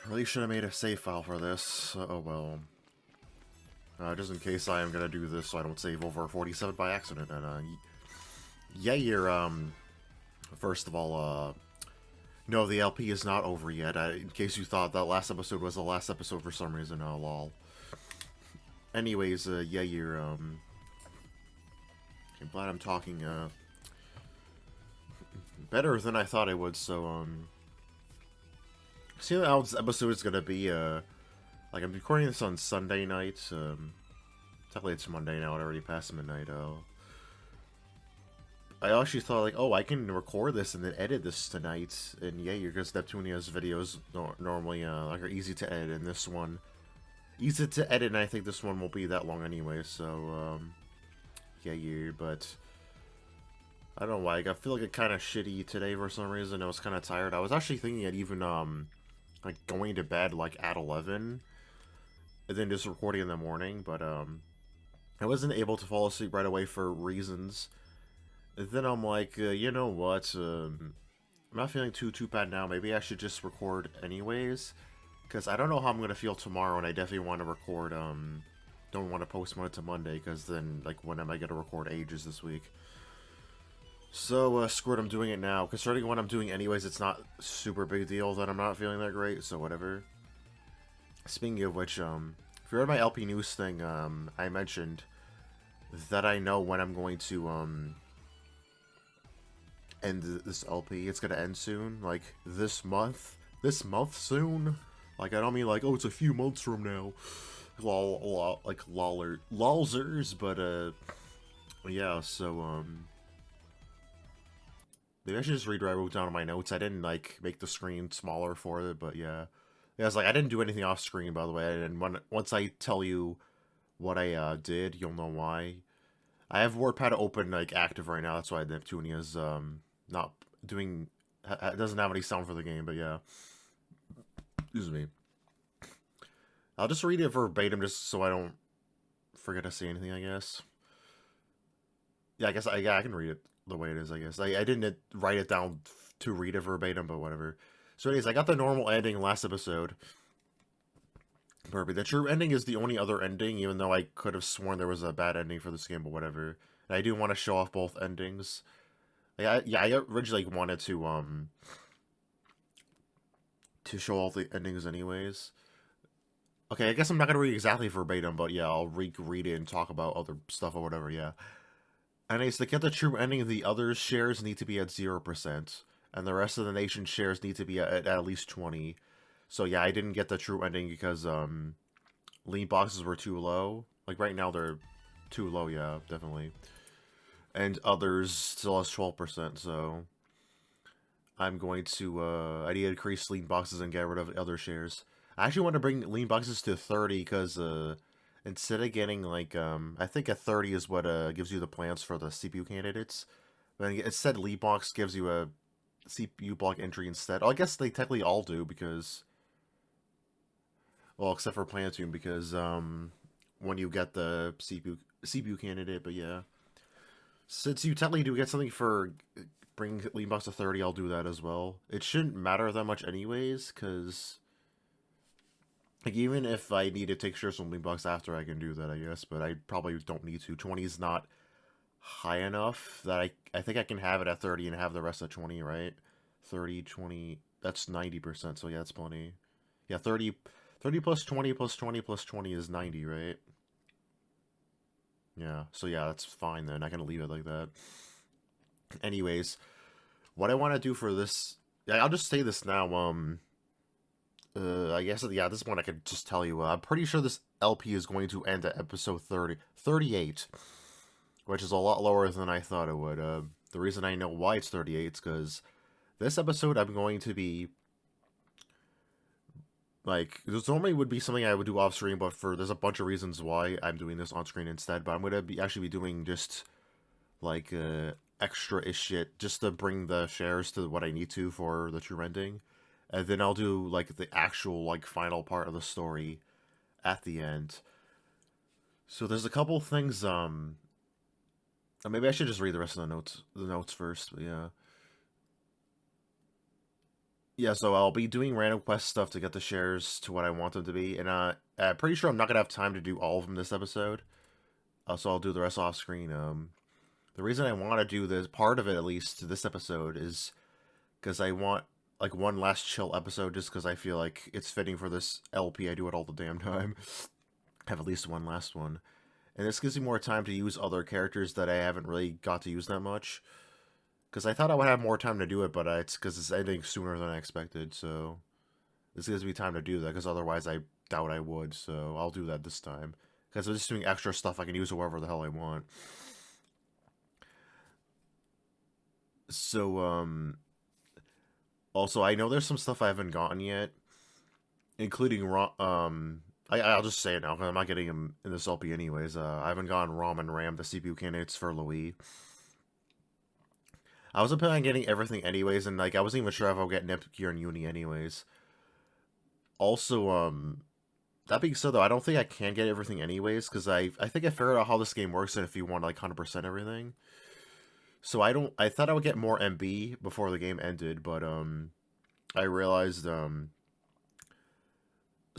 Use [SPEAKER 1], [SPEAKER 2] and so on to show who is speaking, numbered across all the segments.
[SPEAKER 1] Really should have made a save file for this. Oh well. Just in case I am gonna do this so I don't save over 47 by accident. And yeah, first of all, no, the LP is not over yet. In case you thought that last episode was the last episode for some reason, lol. Anyways, yeah, I'm glad I'm talking, better than I thought I would, so, see how this episode is gonna be, like, I'm recording this on Sunday night, technically it's Monday now, it already passed midnight, I actually thought, like, oh, I can record this and then edit this tonight, and yeah, because Neptunia's videos normally, like, are easy to edit, and this one, easy to edit, and I think this one won't be that long anyway, so, yeah, but I don't know why, I feel like it kind of shitty today for some reason. I was kind of tired. I was actually thinking of even, like, going to bed, like, at 11, and then just recording in the morning, but, I wasn't able to fall asleep right away for reasons. And then I'm like, you know what, I'm not feeling too bad now. Maybe I should just record anyways, because I don't know how I'm going to feel tomorrow, and I definitely want to record, don't want to postpone it to Monday, because then, like, when am I going to record ages this week? So, screw it, I'm doing it now. Concerning what I'm doing anyways, it's not super big deal that I'm not feeling that great, so whatever. Speaking of which, if you read my LP news thing, I mentioned that I know when I'm going to, end this LP. It's gonna end soon, like, this month? This month soon? Like, I don't mean like, oh, it's a few months from now. Like, lolzers, but, yeah, so, maybe I should just read what I wrote down in my notes. I didn't, like, make the screen smaller for it, but yeah. Yeah, it's like, I didn't do anything off screen, by the way, and once I tell you what I, did, you'll know why. I have WordPad open, like, active right now, that's why Neptunia's, not doing... It doesn't have any sound for the game, but yeah. Excuse me. I'll just read it verbatim, just so I don't forget to say anything, I guess. Yeah, I guess I can read it the way it is, I guess. I didn't write it down to read it verbatim, but whatever. So anyways, I got the normal ending last episode. Perfect. The true ending is the only other ending, even though I could have sworn there was a bad ending for this game, but whatever. And I do want to show off both endings. Like, I originally wanted to show all the endings anyways. Okay, I guess I'm not gonna read exactly verbatim, but yeah, I'll read it and talk about other stuff or whatever, yeah. Anyways, to get the true ending, the others' shares need to be at 0%, and the rest of the nation's shares need to be at least 20. So yeah, I didn't get the true ending because, lean boxes were too low. Like, right now they're too low, yeah, definitely. And others still has 12%, so... I'm going to, I need to increase lean boxes and get rid of other shares. I actually want to bring lean boxes to 30, because, instead of getting, like, I think a 30 is what, gives you the plans for the CPU candidates. But instead, lean box gives you a CPU block entry instead. Oh, I guess they technically all do, because... Well, except for Planetoon, because, when you get the CPU candidate, but yeah. Since you technically do get something for bring lean box to 30, I'll do that as well. It shouldn't matter that much anyways, because... Like, even if I need to take shares from lean box after, I can do that, I guess, but I probably don't need to. 20 is not high enough that I think I can have it at 30 and have the rest at 20, right? 30, 20, that's 90%, so yeah, that's plenty. Yeah, 30 plus 20 plus 20 plus 20 is 90, right? Yeah, so yeah, that's fine then. I can leave it like that. Anyways, what I want to do for this... Yeah, I'll just say this now, I guess, yeah, at this point I could just tell you, I'm pretty sure this LP is going to end at episode 38, which is a lot lower than I thought it would. The reason I know why it's 38 is because this episode I'm going to be... Like, this normally would be something I would do off screen, but there's a bunch of reasons why I'm doing this on screen instead. But I'm gonna actually be doing just like extra-ish shit just to bring the shares to what I need to for the true ending, and then I'll do like the actual like final part of the story at the end. So there's a couple things. Maybe I should just read the rest of the notes first. But yeah. Yeah, so I'll be doing random quest stuff to get the shares to what I want them to be, and I'm pretty sure I'm not gonna have time to do all of them this episode. So I'll do the rest off screen. The reason I want to do this, part of it at least, this episode is because I want like one last chill episode, just because I feel like it's fitting for this LP. I do it all the damn time. Have at least one last one, and this gives me more time to use other characters that I haven't really got to use that much. Because I thought I would have more time to do it, but it's because it's ending sooner than I expected, so this gives me time to do that, because otherwise I doubt I would, so I'll do that this time. Because I'm just doing extra stuff, I can use it wherever the hell I want. So, also, I know there's some stuff I haven't gotten yet, including, I'll just say it now, because I'm not getting them in this LP anyways. I haven't gotten ROM and RAM, the CPU candidates for Louis. I wasn't planning on getting everything anyways, and like I wasn't even sure if I'll get Nepgear and Uni anyways. Also, that being said though, I don't think I can get everything anyways, because I think I figured out how this game works and if you want like 100% everything. So I thought I would get more MB before the game ended, but I realized so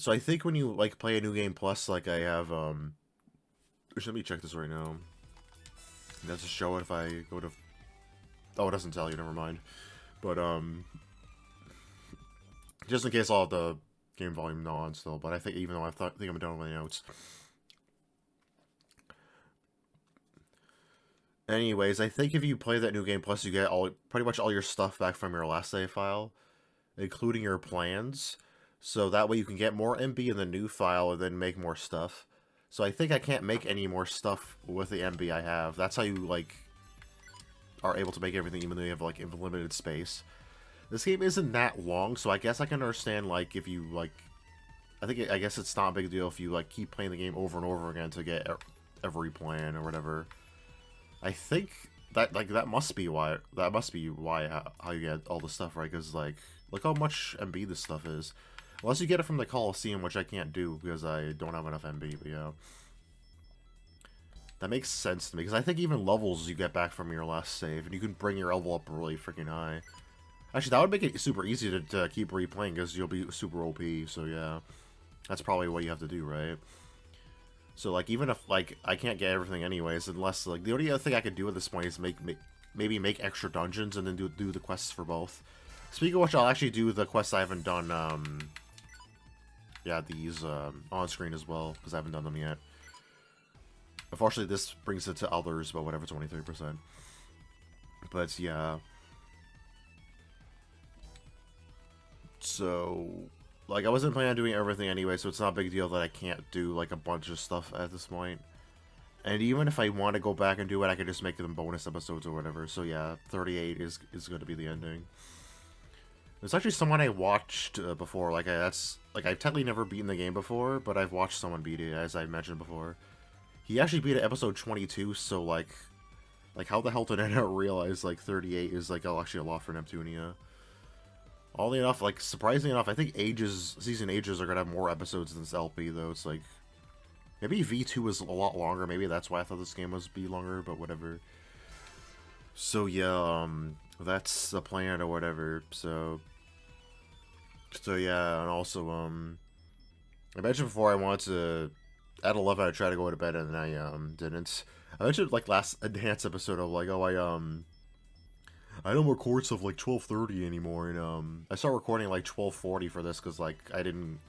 [SPEAKER 1] I think when you like play a new game plus, like I have let me check this right now. That's a show it if I go to. Oh, it doesn't tell you, never mind. But, just in case I'll have the game volume on still, but I think even though think I'm done with my notes. Anyways, I think if you play that new game plus, you get pretty much all your stuff back from your last save file, including your plans. So that way you can get more MB in the new file and then make more stuff. So I think I can't make any more stuff with the MB I have. That's how you, like, are able to make everything even though you have like limited space. This game isn't that long, so I guess I can understand like if you like I guess it's not a big deal if you like keep playing the game over and over again to get every plan or whatever. I think that that must be why how you get all the stuff, right? Because like look how much MB this stuff is. Unless you get it from the Coliseum, which I can't do because I don't have enough MB, but yeah. That makes sense to me, because I think even levels you get back from your last save, and you can bring your level up really freaking high. Actually, that would make it super easy to keep replaying, because you'll be super OP, so yeah. That's probably what you have to do, right? So, like, even if, like, I can't get everything anyways, unless, like, the only other thing I could do at this point is maybe make extra dungeons, and then do the quests for both. Speaking of which, I'll actually do the quests I haven't done, yeah, these, on-screen as well, because I haven't done them yet. Unfortunately, this brings it to others, but whatever, 23%. But, yeah. So, like, I wasn't planning on doing everything anyway, so it's not a big deal that I can't do, like, a bunch of stuff at this point. And even if I want to go back and do it, I can just make them bonus episodes or whatever. So, yeah, 38 is going to be the ending. There's actually someone I watched before. Like, I've technically never beaten the game before, but I've watched someone beat it, as I mentioned before. He actually beat it episode 22, so, like, how the hell did I not realize, like, 38 is, like, actually a lot for Neptunia? Oddly enough, like, surprisingly enough, I think Season Ages are gonna have more episodes than this LP, though. It's, like, maybe V2 is a lot longer, maybe that's why I thought this game was be longer, but whatever. So, yeah, that's the plan or whatever, so, yeah, and also, I mentioned before I wanted to, at 11, I tried to go to bed, and I, didn't. I mentioned, like, last enhanced episode of, like, oh, I don't record stuff, like, 12:30 anymore, and, I started recording, like, 12:40 for this, because, like, I didn't,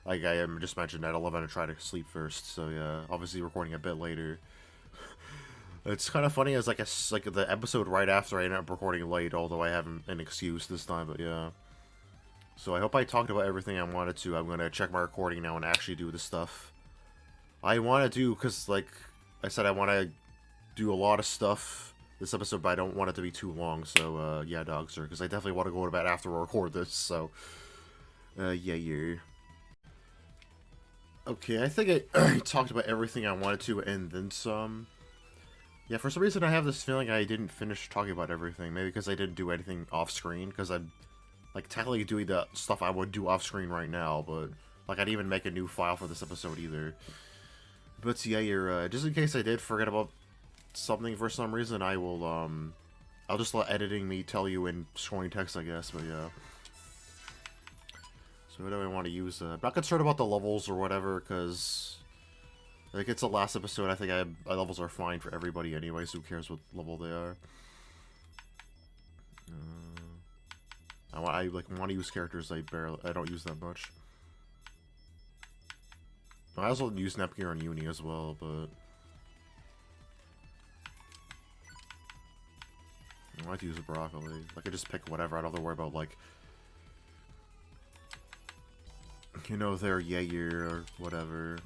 [SPEAKER 1] like, I just mentioned at 11 I tried to sleep first, so, yeah, obviously recording a bit later. It's kind of funny as, like, the episode right after I ended up recording late, although I have an excuse this time, but, yeah. So I hope I talked about everything I wanted to. I'm gonna check my recording now and actually do the stuff I want to do, because, like I said, I want to do a lot of stuff this episode, but I don't want it to be too long, so, yeah, dogs, sir, because I definitely want to go to bed after we record this, so, yeah. Okay, I think I talked about everything I wanted to, and then some. Yeah, for some reason I have this feeling I didn't finish talking about everything, maybe because I didn't do anything off-screen, because I'm, like, technically doing the stuff I would do off-screen right now, but, like, I didn't even make a new file for this episode either. But yeah, just in case I did forget about something for some reason, I will, I'll just let editing me tell you in scrolling text, I guess, but yeah. So what do I want to use? I'm not concerned about the levels or whatever, because I think it's the last episode. I think my levels are fine for everybody anyway, so who cares what level they are. I want to use characters I don't use that much. I also use Nepgear and Uni as well, but I like to use a broccoli. I could just pick whatever. I don't have to worry about, like, you know, their Jaeger or whatever.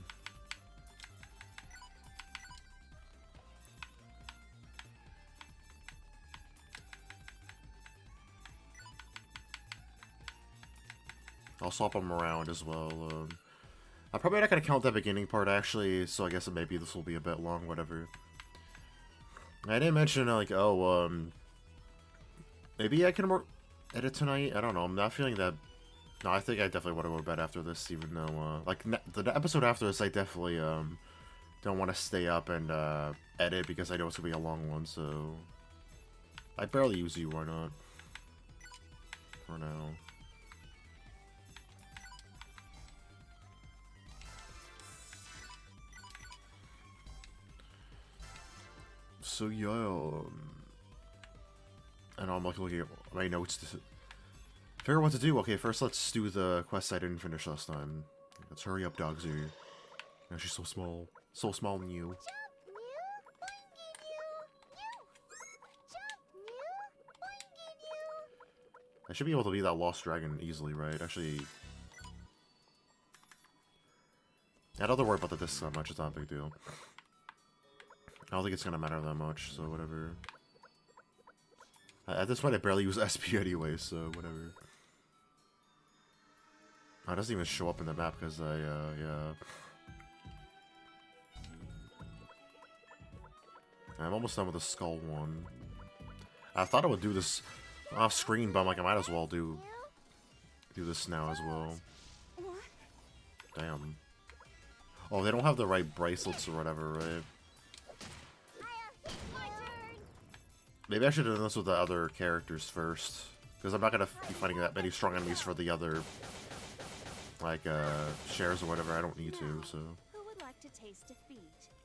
[SPEAKER 1] I'll swap them around as well. I'm probably not going to count that beginning part, actually, so I guess maybe this will be a bit long, whatever. I didn't mention, like, oh, maybe I can edit tonight? I don't know, I'm not feeling that... No, I think I definitely want to go to bed after this, even though, like, the episode after this, I definitely, don't want to stay up and, edit, because I know it's going to be a long one, so... I barely use you, why not? For now. So yeah, and I'm like looking at my notes to figure out what to do. Okay, first let's do the quest I didn't finish last time. Let's hurry up, Dogsy. Now she's so small and you. I should be able to be that lost dragon easily, right? Actually, I don't have to worry about the disc that much. It's not a big deal. I don't think it's gonna matter that much, so whatever. At this point, I barely use SP anyway, so whatever. Oh, it doesn't even show up in the map because yeah. I'm almost done with the skull one. I thought I would do this off screen, but I'm like, I might as well do this now as well. Damn. Oh, they don't have the right bracelets or whatever, right? Maybe I should have done this with the other characters first, because I'm not gonna be fighting that many strong enemies for the other, like, shares or whatever. I don't need to, so.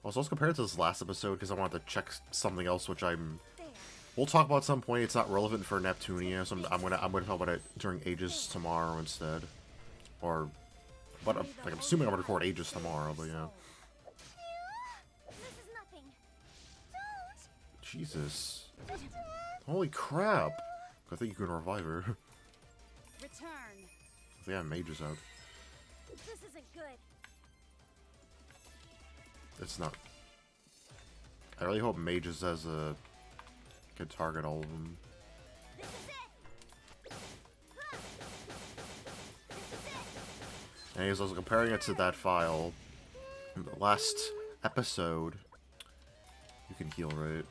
[SPEAKER 1] Also, let's compare it to this last episode, because I wanted to check something else, which we'll talk about at some point. It's not relevant for Neptunia, so I'm gonna talk about it during Ages tomorrow instead, or, but like, I'm assuming I'm gonna record Ages tomorrow, but yeah. Jesus. Holy crap! I think you can revive her.
[SPEAKER 2] Return.
[SPEAKER 1] I think I have mages out.
[SPEAKER 2] This isn't good.
[SPEAKER 1] It's not. I really hope mages has a can target all of them.
[SPEAKER 2] This is it. Huh. This is it.
[SPEAKER 1] Anyways, I was comparing it to that file. In the last episode, you can heal, right?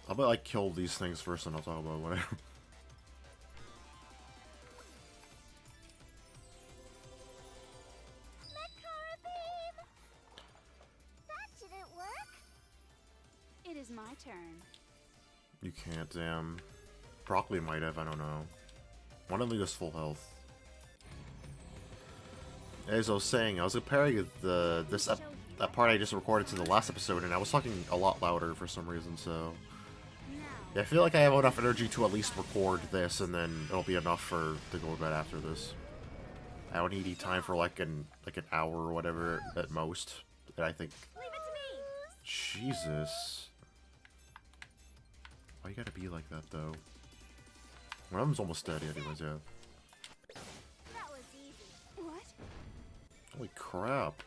[SPEAKER 1] How about I kill these things first and I'll talk about whatever.
[SPEAKER 2] That didn't work. It is my turn.
[SPEAKER 1] You can't, damn. Broccoli might have, I don't know. One of them is full health. As I was saying, I was comparing that part I just recorded to the last episode, and I was talking a lot louder for some reason, so... Yeah, I feel like I have enough energy to at least record this, and then it'll be enough to go to bed after this. I don't need time for like an hour or whatever at most. And I think.
[SPEAKER 2] Leave it to me.
[SPEAKER 1] Jesus. Why you gotta be like that though? One of them's almost dead, anyways. Yeah.
[SPEAKER 2] That was easy. What?
[SPEAKER 1] Holy crap.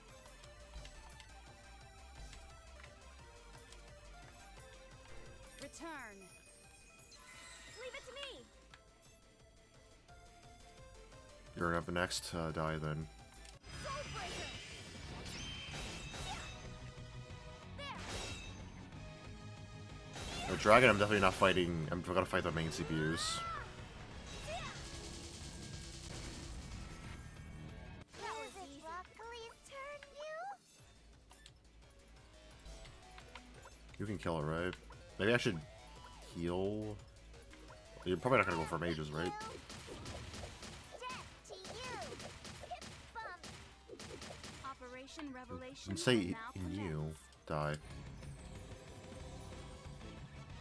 [SPEAKER 2] Return. Leave it to me.
[SPEAKER 1] You're gonna have the next die then. The dragon, I'm definitely not fighting. I'm gonna fight the main CPUs. You can kill it, right? Maybe I should heal. You're probably not gonna go for mages, right?
[SPEAKER 2] Information revelation
[SPEAKER 1] And say
[SPEAKER 2] will now
[SPEAKER 1] you
[SPEAKER 2] commence.
[SPEAKER 1] die.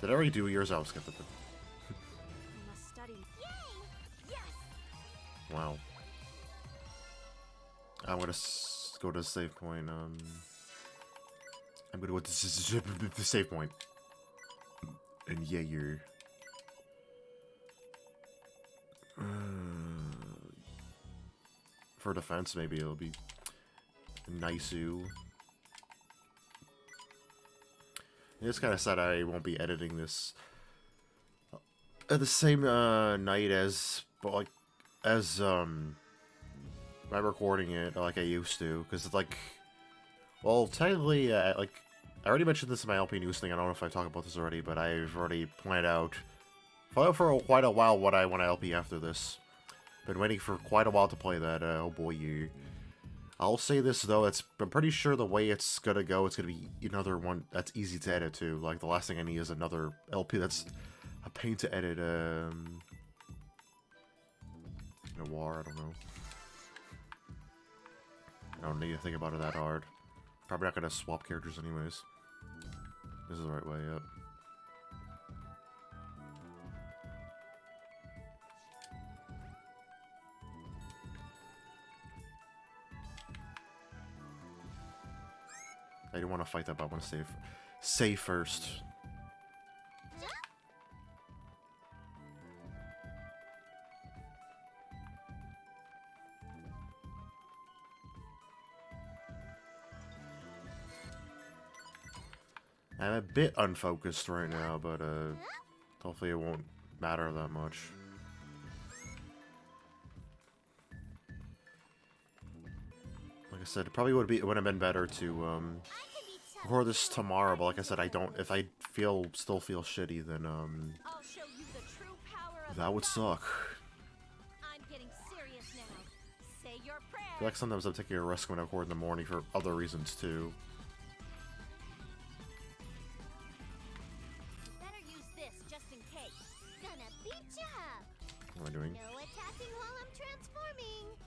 [SPEAKER 1] Did I already do yours? I'll skip it.
[SPEAKER 2] We must study. Yay! Yes!
[SPEAKER 1] Wow. I'm gonna go to the save point. I'm gonna go to the save point. And yeah, you're. For defense, maybe it'll be Nisu. It's kind of sad I won't be editing this at the same night as, but like, as by recording it like I used to, because it's like, well, technically, like, I already mentioned this in my LP news thing. I don't know if I talked about this already, but I've already planned out for quite a while what I want to LP after this. Been waiting for quite a while to play that. Oh boy, you. I'll say this though, I'm pretty sure the way it's gonna go, it's gonna be another one that's easy to edit too. Like, the last thing I need is another LP that's a pain to edit. Noir, I don't know. I don't need to think about it that hard. Probably not gonna swap characters anyways. This is the right way, yep. I don't want to fight that, but I want to save first. I'm a bit unfocused right now, but hopefully it won't matter that much. Like I said, it probably would have been better to record this tomorrow, but like I said, if I still feel shitty, then that would suck.
[SPEAKER 2] I'm getting serious now. Say your prayer.
[SPEAKER 1] I feel like sometimes I'm taking a risk when I record in the morning for other reasons too.
[SPEAKER 2] Better use this just in case. Gonna beat ya.
[SPEAKER 1] What am I doing?
[SPEAKER 2] No attacking while I'm transforming.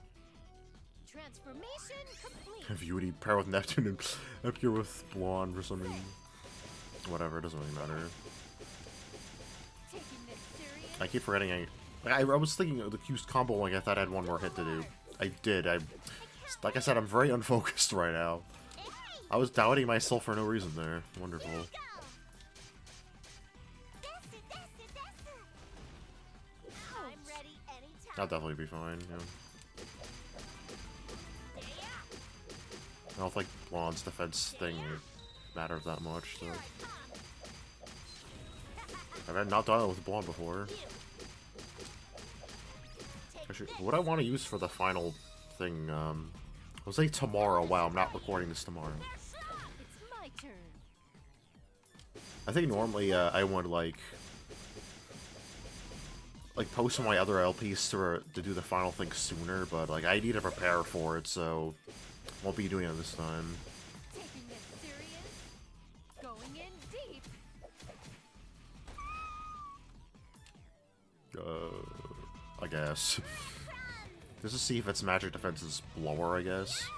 [SPEAKER 2] Transformation complete.
[SPEAKER 1] Beauty, pair with Neptune, and appear with Blonde for some reason. Whatever, it doesn't really matter.
[SPEAKER 2] Taking this serious.
[SPEAKER 1] I keep forgetting I was thinking of the Q's combo, like I thought I had one more hit to do. I did. Like I said, I'm very unfocused right now. I was doubting myself for no reason there. Wonderful.
[SPEAKER 2] I'm ready anytime.
[SPEAKER 1] That'll definitely be fine, yeah. I don't think Blonde's defense thing matters that much, so. I've not done it with Blonde before. Actually, what I want to use for the final thing, I'll say tomorrow. Wow, I'm not recording this tomorrow.
[SPEAKER 2] It's my turn.
[SPEAKER 1] I think normally I would like post my other LPs to do the final thing sooner, but like I need to prepare for it, so won't be doing it this time.
[SPEAKER 2] Taking it serious. Going in deep.
[SPEAKER 1] I guess. Just to see if its magic defense is lower, I guess.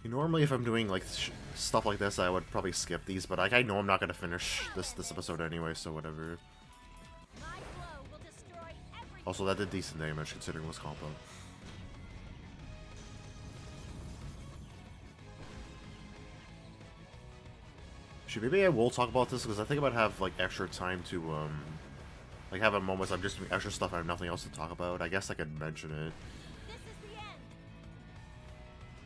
[SPEAKER 1] Normally, if I'm doing like stuff like this, I would probably skip these, but like I know I'm not gonna finish this episode anyway, so whatever.
[SPEAKER 2] My blow will destroy everything.
[SPEAKER 1] Also, that did decent damage considering it was combo. Maybe I will talk about this because I think I might have like extra time to like have a moment I'm just doing extra stuff and I have nothing else to talk about. I guess I could mention it.
[SPEAKER 2] This is the end.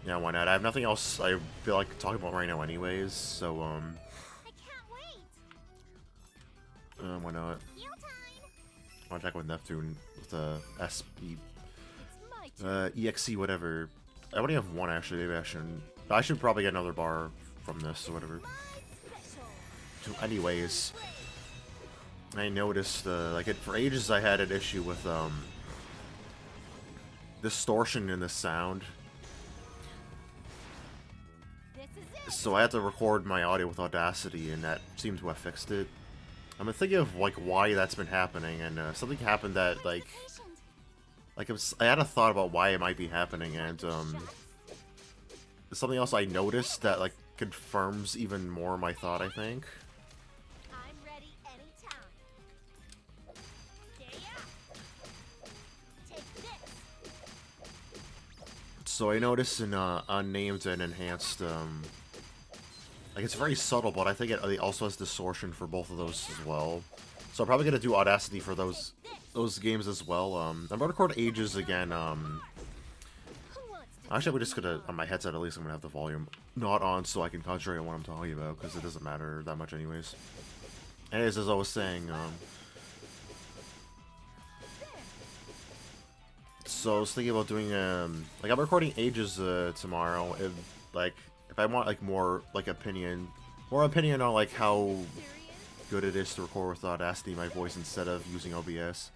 [SPEAKER 1] Yeah, why not? I have nothing else I feel like talking about right now anyways, so
[SPEAKER 2] I can't wait.
[SPEAKER 1] why not?
[SPEAKER 2] Heal time.
[SPEAKER 1] I'll check with Neptune with the SP
[SPEAKER 2] It's my turn.
[SPEAKER 1] EXE whatever. I only have one actually, maybe I should probably get another bar from this or whatever. So anyways, I noticed like for ages I had an issue with distortion in the sound.
[SPEAKER 2] This is it.
[SPEAKER 1] So I had to record my audio with Audacity, and that seemed to have fixed it. I've been thinking of, like, why that's been happening, and something happened that, like I had a thought about why it might be happening, and something else I noticed that, like, confirms even more my thought, I think.
[SPEAKER 2] I'm ready anytime. Take this.
[SPEAKER 1] So I noticed in unnamed and enhanced, like, it's very subtle, but I think it also has distortion for both of those as well. So I'm probably gonna do Audacity for those games as well. I'm gonna record Ages again. Actually, we're just gonna, on my headset at least, I'm gonna have the volume not on so I can concentrate on what I'm talking about, because it doesn't matter that much anyways. Anyways, as I was saying, so I was thinking about doing, like, I'm recording Ages tomorrow. If I want, like, more opinion on, like, how good it is to record with Audacity my voice instead of using OBS.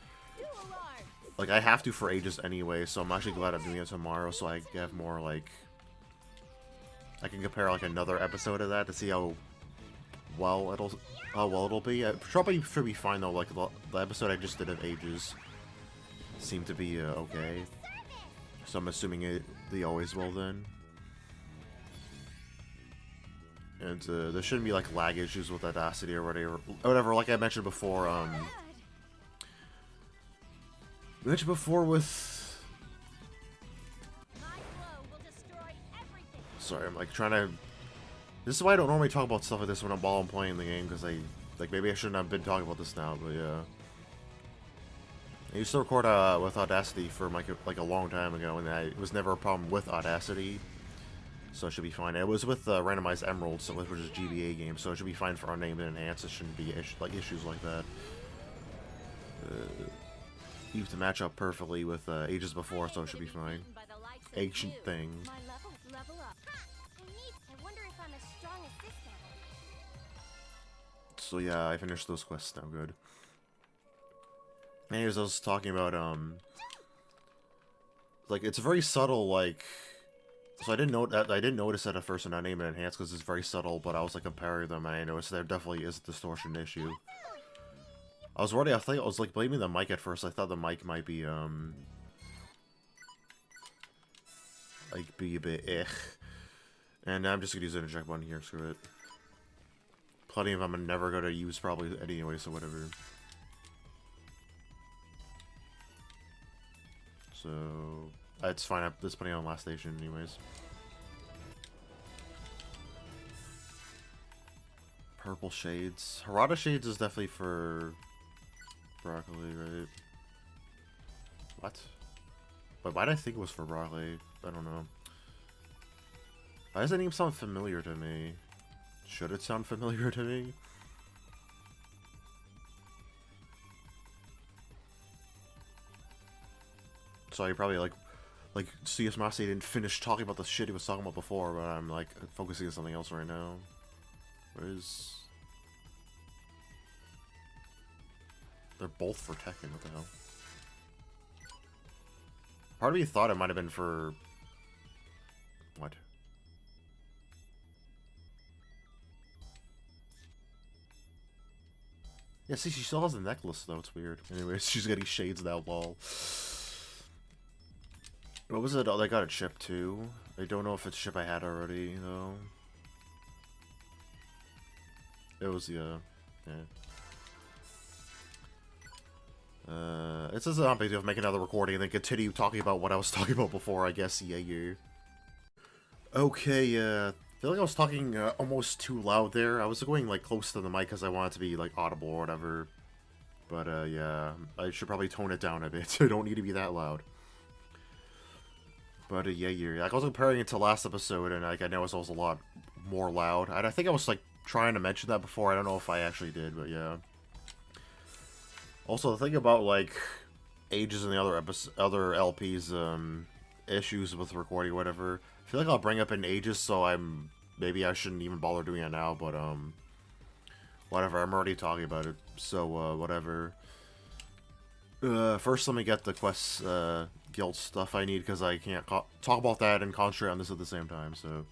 [SPEAKER 1] Like, I have to for Ages anyway, so I'm actually glad I'm doing it tomorrow, so I have more, like, I can compare, like, another episode of that to see how well it'll be. It probably should be fine though. Like, the episode I just did of Ages seemed to be okay, so I'm assuming they always will then. And there shouldn't be, like, lag issues with Audacity or whatever. Like I mentioned before, sorry, I'm, like, trying to... This is why I don't normally talk about stuff like this while I'm playing the game, because maybe I shouldn't have been talking about this now, but yeah. I used to record with Audacity for, like a long time ago, and it was never a problem with Audacity, so it should be fine. It was with Randomized Emeralds, which is a GBA game, so it should be fine for Unnamed and Enhanced. It shouldn't be issues like that. Used to match up perfectly with Ages before, so it should be fine. Ancient thing. So yeah, I finished those quests now, good. Anyways, I was talking about, like, it's very subtle, like, so I didn't notice that at first in Unnamed and Enhanced because it's very subtle, but I was, like, comparing them, and I noticed there definitely is a distortion issue. I think I was, like, blaming the mic at first. I thought the mic might be, like, be a bit and I'm just gonna use an eject button here, screw it. Plenty of them I'm never gonna use probably anyway, so whatever. So, it's fine, there's plenty on last station anyways. Purple shades. Harada shades is definitely for broccoli, right? What? But why did I think it was for broccoli? I don't know. Why does that name sound familiar to me? Should it sound familiar to me? So you probably like CS-Masyet didn't finish talking about the shit he was talking about before, but I'm like focusing on something else right now. Where is... They're both for Tekken, what the hell? Part of me thought it might have been for... What? Yeah, see, she still has the necklace, though. It's weird. Anyways, she's getting shades now, lol. What was it? Oh, they got a chip, too. I don't know if it's a chip I had already, though. It was, yeah. It says I'm big deal of make another recording and then continue talking about what I was talking about before, I guess, yeah. Okay, I feel like I was talking almost too loud there. I was going, like, close to the mic because I wanted to be, like, audible or whatever. But, yeah, I should probably tone it down a bit. I don't need to be that loud. But, yeah, like, I was comparing it to last episode, and, like, I know it was a lot more loud. And I think I was, like, trying to mention that before. I don't know if I actually did, but, yeah. Also, the thing about, like, Ages and the other LPs, issues with recording or whatever, I feel like I'll bring up in Ages, so maybe I shouldn't even bother doing it now, but, whatever, I'm already talking about it, so, whatever. First let me get the quest, guild stuff I need, because I can't talk about that and concentrate on this at the same time, so.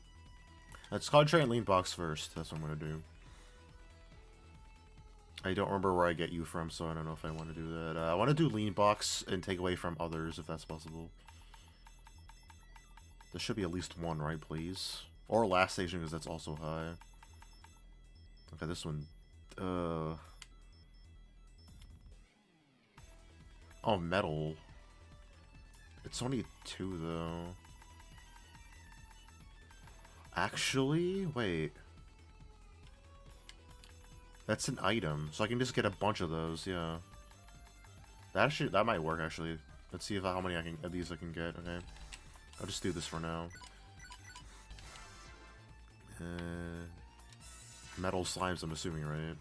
[SPEAKER 1] Let's concentrate on lean box first. That's what I'm gonna do. I don't remember where I get you from, so I don't know if I want to do that. I want to do lean box and take away from others, if that's possible. There should be at least one, right, please? Or last station, because that's also high. Okay, this one. Oh, metal. It's only 2, though. Actually, wait. That's an item, so I can just get a bunch of those, yeah. That might work, actually. Let's see how many of these I can get, okay. I'll just do this for now. Metal slimes, I'm assuming, right?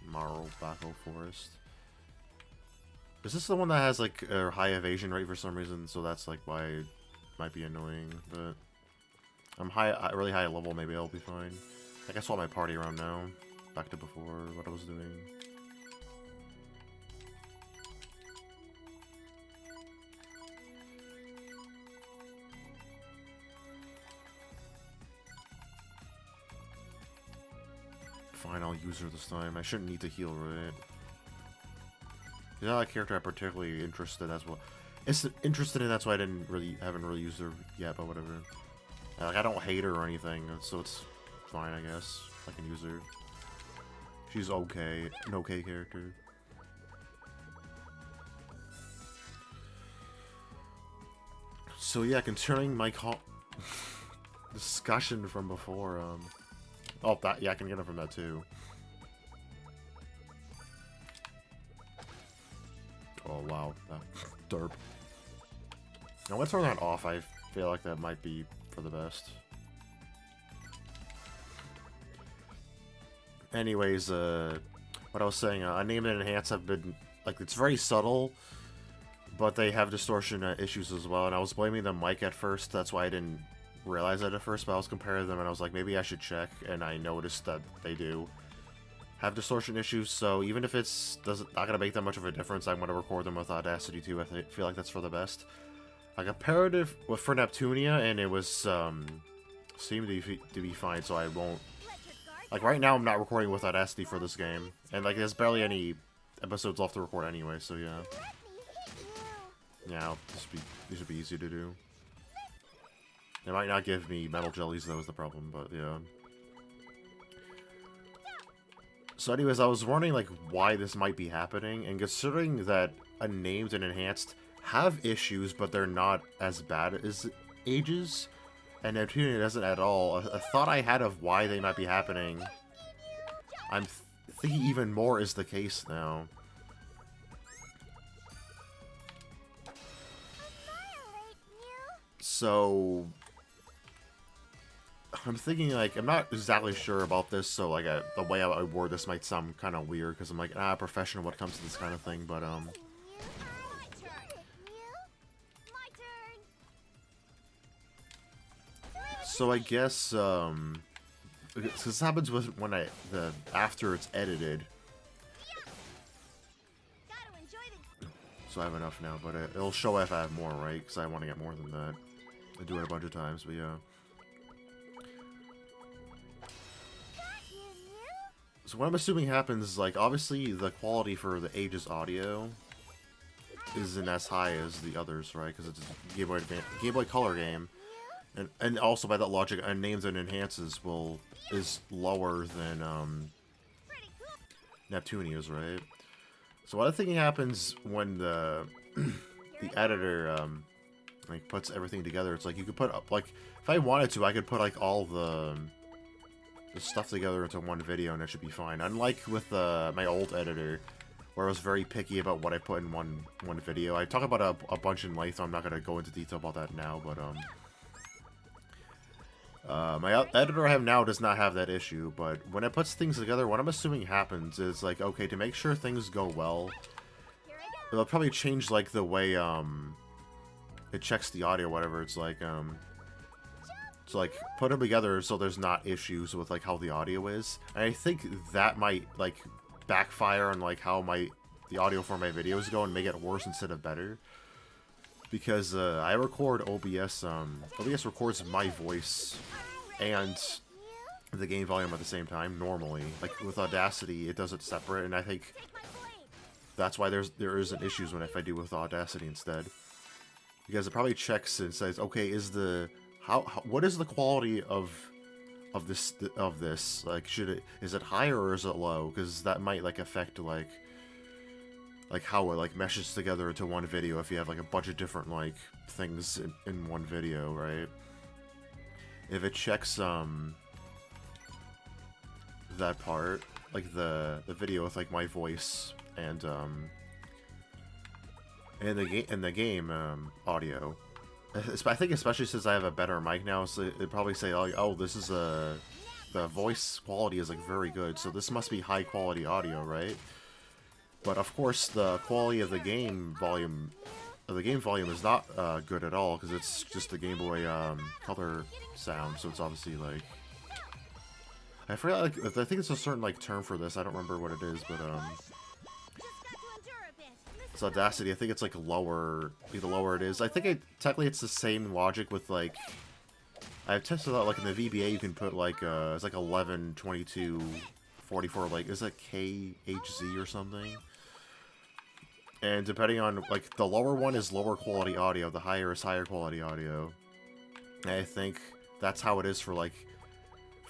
[SPEAKER 1] Marl Bacco Forest. Is this the one that has, like, a high evasion rate for some reason? So that's, like, why it might be annoying, but... I'm really high level, maybe I'll be fine. I can swap my party around now. Back to before, what I was doing. Fine, I'll use her this time. I shouldn't need to heal, right? She's not a character I'm particularly interested as well. It's interested in, that's why I haven't really used her yet, but whatever. Like, I don't hate her or anything, so it's fine, I guess. I can use her. She's okay. An okay character. So yeah, concerning my discussion from before, oh, yeah, I can get it from that too. Oh, wow. Derp. Now, let's turn that off. I feel like that might be for the best. Anyways, what I was saying, Name and Enhance have been, like, it's very subtle, but they have distortion issues as well, and I was blaming the mic at first, that's why I didn't realize that at first, but I was comparing them, and I was like, maybe I should check, and I noticed that they do have distortion issues, so even if it's not going to make that much of a difference, I'm going to record them with Audacity too. I feel like that's for the best. I compared it for Neptunia, and it was, seemed to be fine, so I won't... Like, right now I'm not recording with Audacity for this game, and, like, there's barely any episodes left to record anyway, so yeah. Yeah, these should be easy to do. They might not give me metal jellies, though, is the problem, but yeah. So anyways, I was wondering, like, why this might be happening, and considering that Unnamed and Enhanced have issues, but they're not as bad as Ages, and Neptunia doesn't at all, a thought I had of why they might be happening, I'm thinking even more is the case now. So... I'm thinking, like, I'm not exactly sure about this, so, like, the way I word this might sound kind of weird, because I'm, like, professional when it comes to this kind of thing, but, so I guess, this happens with when after it's edited. So I have enough now, but it'll show if I have more, right? Because I want to get more than that. I do it a bunch of times, but yeah. So what I'm assuming happens is, like, obviously the quality for the Ages audio isn't as high as the others, right? Because it's a Game Boy Color game, and also by that logic, Unnamed and Enhances is lower than Neptunia's, right? So what I'm thinking happens when the editor like puts everything together. It's like you could put up, like, if I wanted to, I could put, like, all the stuff together into one video and it should be fine. Unlike with my old editor, where I was very picky about what I put in one video. I talk about a bunch in length, so I'm not going to go into detail about that now, but my editor I have now does not have that issue, but when it puts things together, what I'm assuming happens is, like, okay, to make sure things go well, it'll probably change, like, the way it checks the audio, whatever. It's like so, like, put them together so there's not issues with, like, how the audio is. And I think that might, like, backfire on, like, how the audio for my videos go and make it worse instead of better. because I record OBS. OBS records my voice and the game volume at the same time normally. Like with Audacity, it does it separate, and I think that's why there isn't issues if I do with Audacity instead, because it probably checks and says, okay, is the what is the quality of this like, is it higher or is it low? Because that might like affect like how it like meshes together into one video if you have like a bunch of different like things in one video, right? If it checks that part, like the video with like my voice and the game audio, I think especially since I have a better mic now, so it'd probably say like, oh, this is the voice quality is like very good, so this must be high quality audio, right? But of course, the quality of the game volume is not good at all, because it's just the Game Boy Color sound. So it's obviously like, I forgot. Like, I think it's a certain like term for this. I don't remember what it is, but it's Audacity. I think it's like lower. The lower it is, I think technically it's the same logic with like. I've tested out like in the VBA you can put like it's like 11, 22, 44. Like, is that KHZ or something? And depending on, like, the lower one is lower quality audio, the higher is higher quality audio. And I think that's how it is for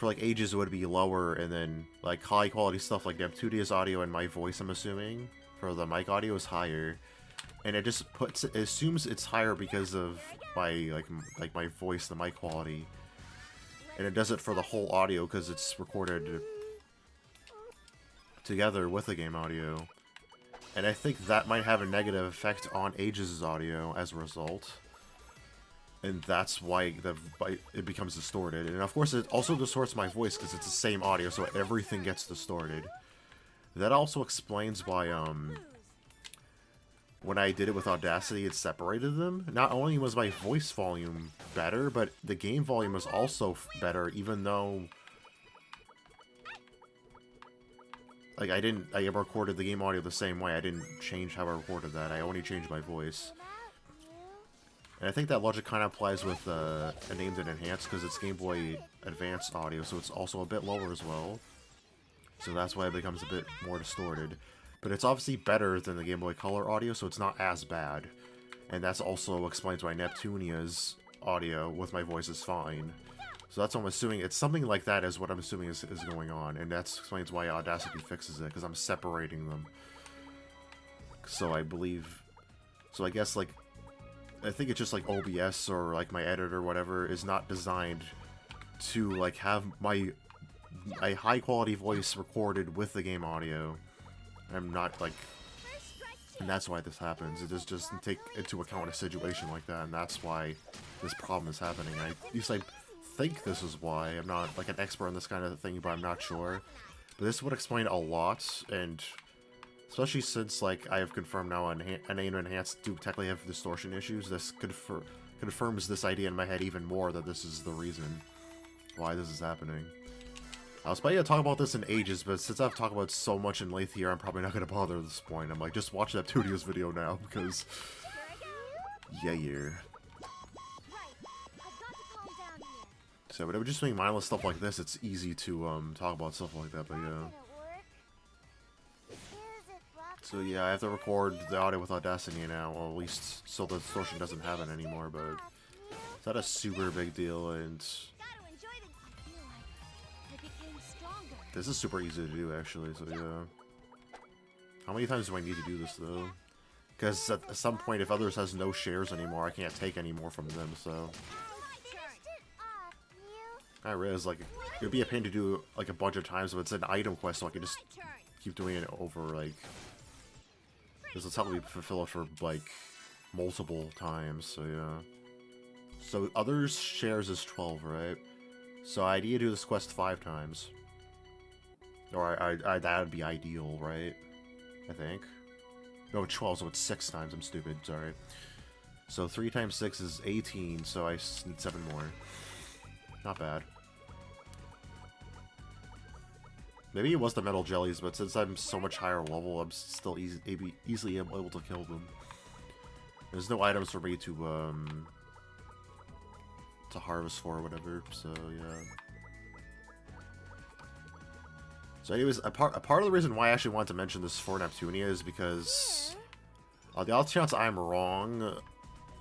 [SPEAKER 1] ages it would be lower, and then, like, high quality stuff like Neptunia's audio and my voice, I'm assuming, for the mic audio is higher. And it just assumes it's higher because of my, like my voice, the mic quality. And it does it for the whole audio because it's recorded together with the game audio. And I think that might have a negative effect on Aegis' audio as a result. And that's why it becomes distorted. And of course it also distorts my voice because it's the same audio, so everything gets distorted. That also explains why when I did it with Audacity, it separated them. Not only was my voice volume better, but the game volume was also better, even though like, I recorded the game audio the same way. I didn't change how I recorded that. I only changed my voice. And I think that logic kind of applies with Named and Enhanced, because it's Game Boy Advance audio, so it's also a bit lower as well. So that's why it becomes a bit more distorted. But it's obviously better than the Game Boy Color audio, so it's not as bad. And that's also explains why Neptunia's audio with my voice is fine. So that's what I'm assuming. It's something like that is what I'm assuming is going on. And that explains why Audacity fixes it, because I'm separating them. So I believe... So I guess, like... I think it's just like OBS or like my editor or whatever is not designed to like have a high quality voice recorded with the game audio. I'm not like... And that's why this happens. It just take into account a situation like that, and that's why this problem is happening. At least I think this is why. I'm not like an expert on this kind of thing, but I'm not sure. But this would explain a lot, and especially since like I have confirmed now on Named and Enhanced do technically have distortion issues, this confirms this idea in my head even more that this is the reason why this is happening. I was probably going to talk about this in ages, but since I've talked about so much in length here, I'm probably not going to bother at this point. I'm like, just watch that Neptunia's video now, because... Yeah. So, but it would just make mindless stuff like this, it's easy to talk about stuff like that, but yeah. So yeah, I have to record the audio with Audacity now, or at least so the distortion doesn't happen anymore, but it's not a super big deal, and this is super easy to do actually, so yeah. How many times do I need to do this though? Because at some point, if others has no shares anymore, I can't take any more from them, so... I realize, like, it would be a pain to do, like, a bunch of times, but it's an item quest, so I can just keep doing it over, like... This will help me fulfill it for, like, multiple times, so yeah. So, others shares is 12, right? So, I need to do this quest 5 times. Or, that would be ideal, right? I think. No, 12, so it's 6 times, I'm stupid, sorry. So, 3 times 6 is 18, so I need 7 more. Not bad. Maybe it was the metal jellies, but since I'm so much higher level, I'm still easily able to kill them. There's no items for me to harvest for or whatever, so yeah. So anyways, a part of the reason why I actually wanted to mention this for Neptunia is because the odd chance I'm wrong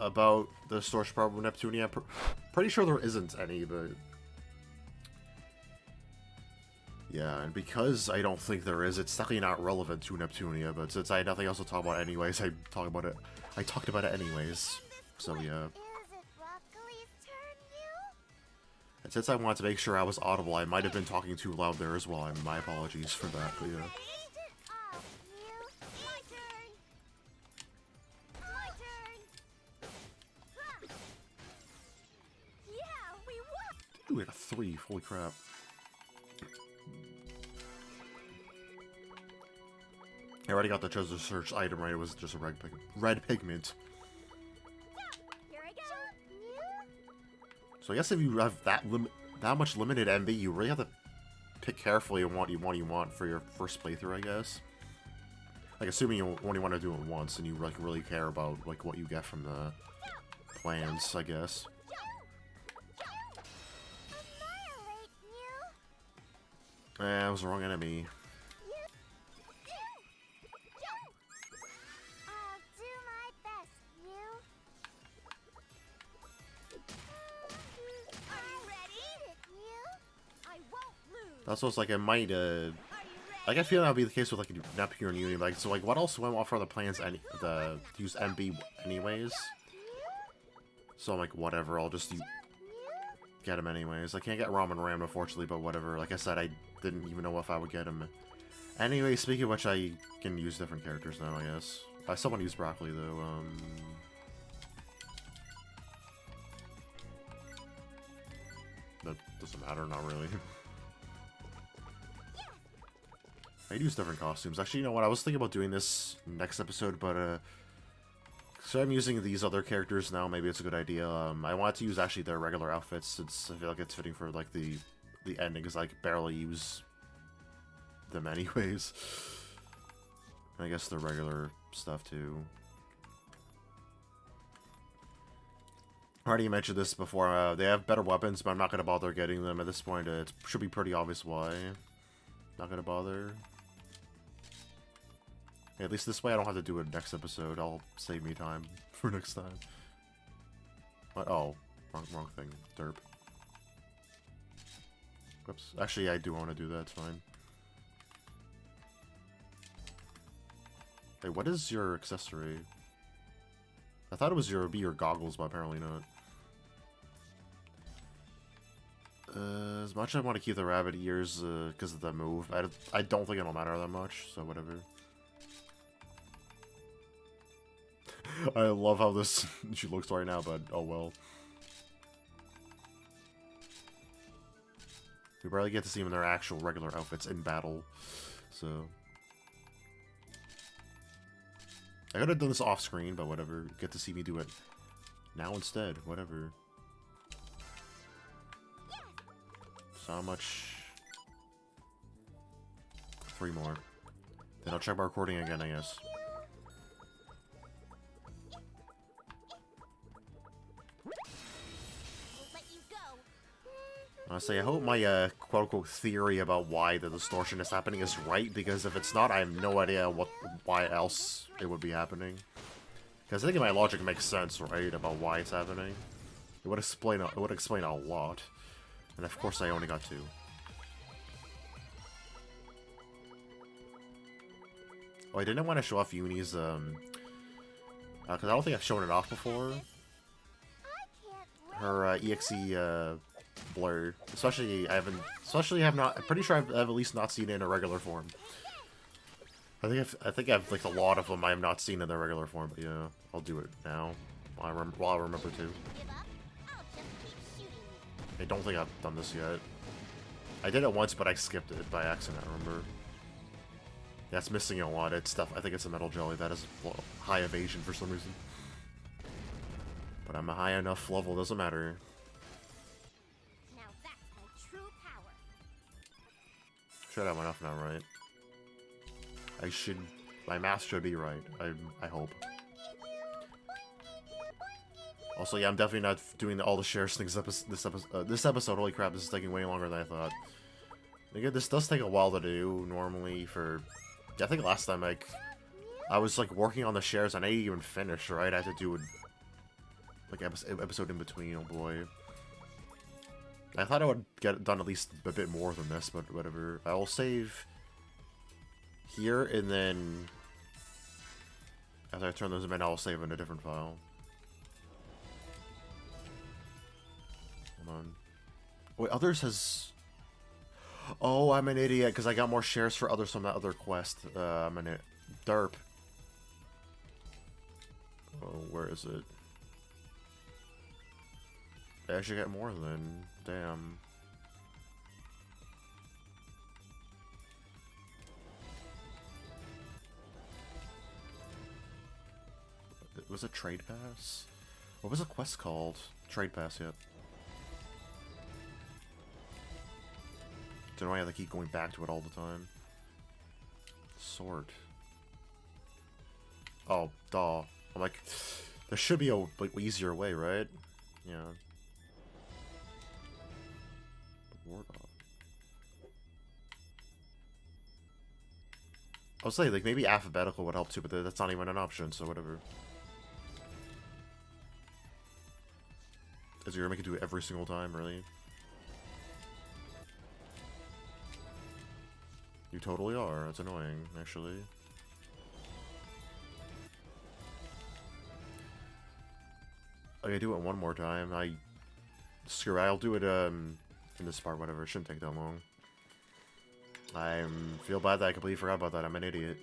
[SPEAKER 1] about the storage problem with Neptunia, pretty sure there isn't any, but yeah, and because I don't think there is, it's definitely not relevant to Neptunia, but since I had nothing else to talk about anyways, I talked about it anyways, so yeah. And since I wanted to make sure I was audible, I might have been talking too loud there as well, and my apologies for that, but yeah. Ooh, we got a 3, holy crap. I already got the treasure search item right, it was just a red pigment. So I guess if you have that much limited MB, you really have to pick carefully on what you want for your first playthrough, I guess. Like, assuming you only want to do it once, and you like really care about like what you get from the plans, I guess. I was the wrong enemy. That's what's like, I might, like, I feel that'll be the case with, like, Neptune and Uni, like, so, like, what else went off for the plans to use MB anyways? So I'm like, whatever, I'll just get him anyways. I can't get Ram and Ram, unfortunately, but whatever. Like I said, I didn't even know if I would get him. Anyway, speaking of which, I can use different characters now, I guess. I still want to use Broccoli, though, that doesn't matter, not really. I'd use different costumes. Actually, you know what? I was thinking about doing this next episode, but, so I'm using these other characters now. Maybe it's a good idea. I wanted to use, actually, their regular outfits, since I feel like it's fitting for, like, the ending, because I barely use them anyways. And I guess the regular stuff, too. I already mentioned this before. They have better weapons, but I'm not going to bother getting them at this point. It should be pretty obvious why. Not going to bother. At least this way I don't have to do it next episode. I'll save me time for next time. What? Oh, wrong thing. Derp. Whoops. Actually, I do want to do that. It's fine. Hey, what is your accessory? I thought it was your goggles, but apparently not. As much as I want to keep the rabbit ears because of the move, I don't think it'll matter that much, so whatever. I love how she looks right now, but oh well. We barely get to see them in their actual regular outfits in battle, so. I could have done this off screen, but whatever. Get to see me do it now instead, whatever. So how much? 3 more. Then I'll check my recording again, I guess. Honestly, I hope my quote-unquote theory about why the distortion is happening is right, because if it's not, I have no idea why else it would be happening. Because I think my logic makes sense, right, about why it's happening. It would explain a lot. And of course I only got 2. Oh, I didn't want to show off Uni's, because I don't think I've shown it off before. Her, EXE, blur. I'm pretty sure I've at least not seen it in a regular form. I think I've, like, a lot of them I have not seen in their regular form, but yeah, I'll do it now. While I remember to. I don't think I've done this yet. I did it once, but I skipped it by accident, I remember. Yeah, it's missing a lot. It's stuff. I think it's a metal jelly that has high evasion for some reason. But I'm a high enough level, doesn't matter.
[SPEAKER 2] Now that's my true power.
[SPEAKER 1] Should have enough now, right? My math should be right. I hope. Also, yeah, I'm definitely not doing all the shares things this episode. Holy crap, this is taking way longer than I thought. Again, this does take a while to do, normally, for... I think last time, like, I was, like, working on the shares, and I didn't even finish, right? I had to do, like, episode in between, oh boy. I thought I would get it done at least a bit more than this, but whatever. I will save here, and then... After I turn those in, I'll save in a different file. Hold on. Wait, others has... Oh, I'm an idiot, because I got more shares for others from that other quest. I'm an derp. Oh, where is it? I actually get more then. Damn. Was it Trade Pass? What was the quest called? Trade Pass, yep. Don't know why I have to keep going back to it all the time. Sort. Oh, duh. I'm like, there should be a like easier way, right? Yeah. Ward off. I was saying, like, maybe alphabetical would help too, but that's not even an option, so whatever. Is you're gonna make it do it every single time, really? You totally are. That's annoying, actually. Okay, do it one more time. Screw it, I'll do it, in this part, whatever. It shouldn't take that long. I feel bad that I completely forgot about that. I'm an idiot.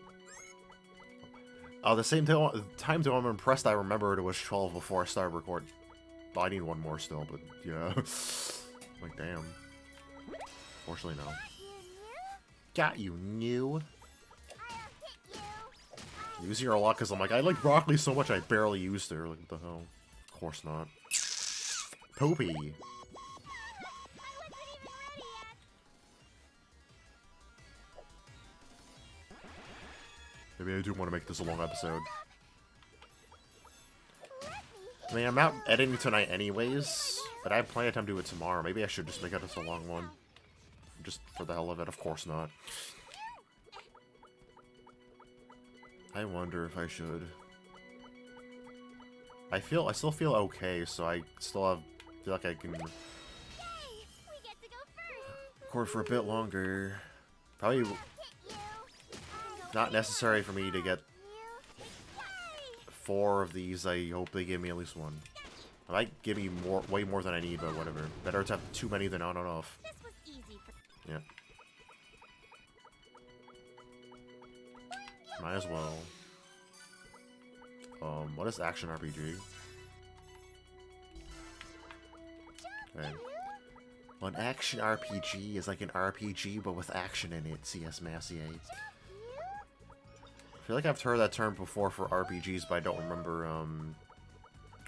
[SPEAKER 1] The same time, though, I'm impressed I remembered it was 12 before I started recording. Well, I need one more still, but, yeah. Like, damn. Fortunately, no. Got you, new. Using her a lot because I'm like, I like broccoli so much I barely used her. Like, what the hell? Of course not. Poopy. Maybe I do want to make this a long episode. I mean, I'm not editing tonight anyways, but I have plenty of time to do it tomorrow. Maybe I should just make it a long one. Just for the hell of it, of course not. I wonder if I should. I still feel okay, so I still feel like I can record for a bit longer. Probably not necessary for me to get 4 of these. I hope they give me at least 1. I might give me way more than I need, but whatever. Better to have too many than not enough. Yeah. Might as well. What is action RPG? Okay. Well, an action RPG is like an RPG, but with action in it, CS-Masyet. I feel like I've heard that term before for RPGs, but I don't remember,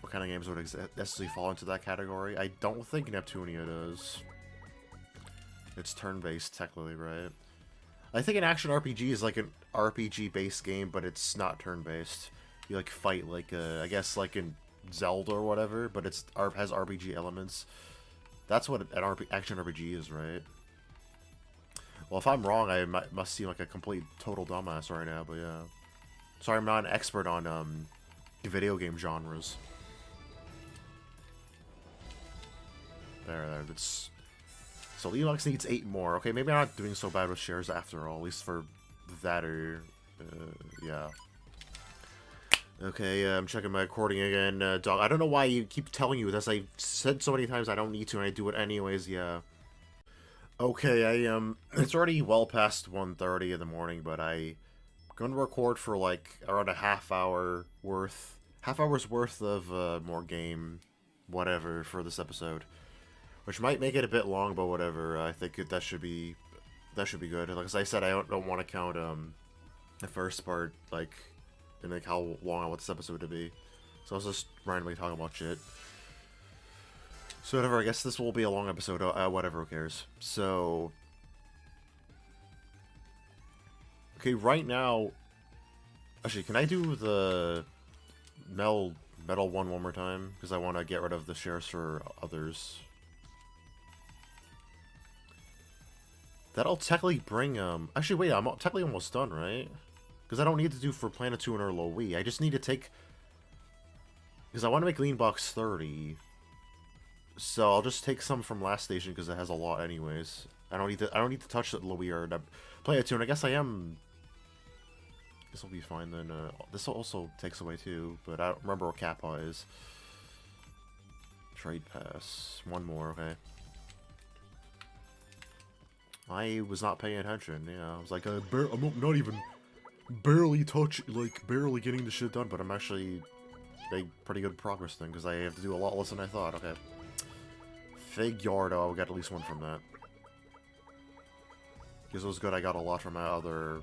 [SPEAKER 1] what kind of games would necessarily fall into that category. I don't think Neptunia does. It's turn-based, technically, right? I think an action RPG is like an RPG-based game, but it's not turn-based. You, like, fight, like, I guess, like in Zelda or whatever, but has RPG elements. That's what an action RPG is, right? Well, if I'm wrong, I must seem like a complete, total dumbass right now, but yeah. Sorry, I'm not an expert on, video game genres. There, that's... So Linux needs 8 more. Okay, maybe I'm not doing so bad with shares after all, at least for that or... yeah. Okay, I'm checking my recording again. Dog, I don't know why you keep telling you this. I've said so many times I don't need to, and I do it anyways, yeah. Okay, it's already well past 1:30 in the morning, but I'm going to record for, like, around a half hour's worth of, more game, whatever, for this episode. Which might make it a bit long, but whatever. I think that should be good. Like as I said, I don't want to count the first part, like, and like how long I want this episode to be. So I was just randomly talking about shit. So whatever. I guess this will be a long episode. Whatever. Who cares? So okay, right now. Actually, can I do the Metal 1 more time, because I want to get rid of the shares for others. That'll technically bring, actually, wait, I'm technically almost done, right? Because I don't need to do for Planet 2 and Urlo Wii. I just need to take... Because I want to make Lean Box 30. So I'll just take some from last station, because it has a lot anyways. I don't need to touch the Wii or Planet 2, and I guess I am... This will be fine then. This also takes away too, but I don't remember what Kappa is. Trade pass. One more, okay. I was not paying attention, yeah. I was like, I'm not even barely barely getting the shit done, but I'm actually making pretty good progress then, because I have to do a lot less than I thought, okay. Figuardo, I'll get at least one from that. Because it was good, I got a lot from my other...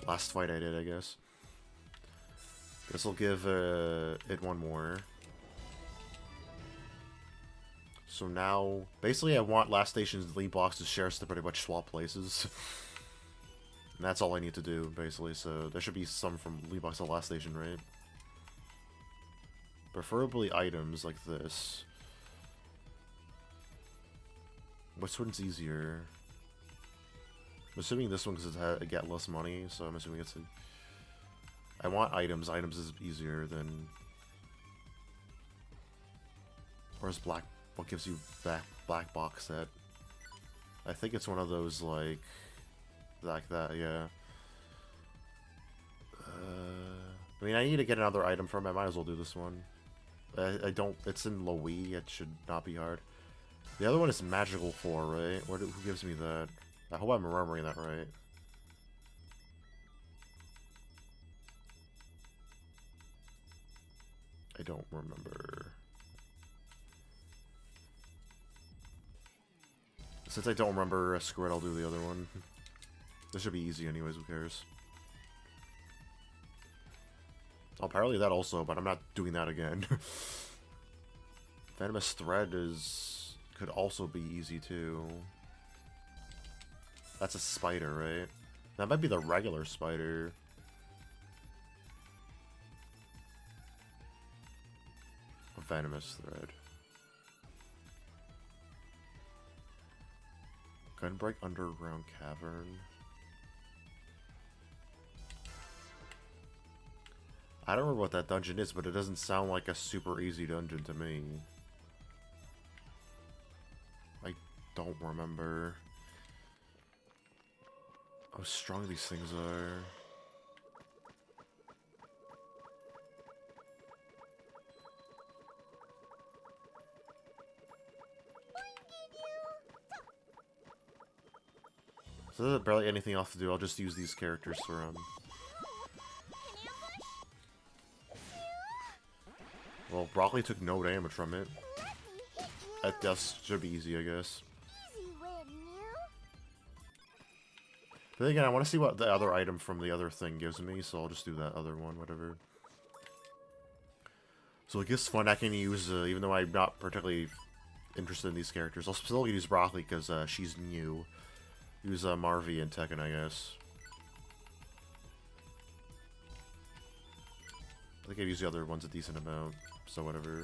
[SPEAKER 1] last fight I did, I guess. This will give it one more. So now, basically I want last station's lead box to share to pretty much swap places. And that's all I need to do, basically, so there should be some from lead box to last station, right? Preferably items like this. Which one's easier? I'm assuming this one because I get less money, so I'm assuming it's I want items. Items is easier than... Where's black... What gives you black box set? I think it's one of those, like that, yeah. I mean, I need to get another item from it. I might as well do this one. I don't... It's in Lowy. It should not be hard. The other one is Magical 4, right? Who gives me that? I hope I'm remembering that right. I don't remember. Since I don't remember, screw it, I'll do the other one. This should be easy anyways, who cares? Oh, apparently that also, but I'm not doing that again. Venomous Thread could also be easy too. That's a spider, right? That might be the regular spider. A venomous thread. Gunbreak Underground Cavern. I don't remember what that dungeon is, but it doesn't sound like a super easy dungeon to me. I don't remember how strong these things are. So there's barely anything else to do. I'll just use these characters for Well, Broccoli took no damage from it. That should be easy, I guess. But then again, I want to see what the other item from the other thing gives me, so I'll just do that other one, whatever. So I guess fun I can use, even though I'm not particularly interested in these characters. I'll still use Broccoli because she's new. Use Marvy and Tekken, I guess. I think I've used the other ones a decent amount, so whatever.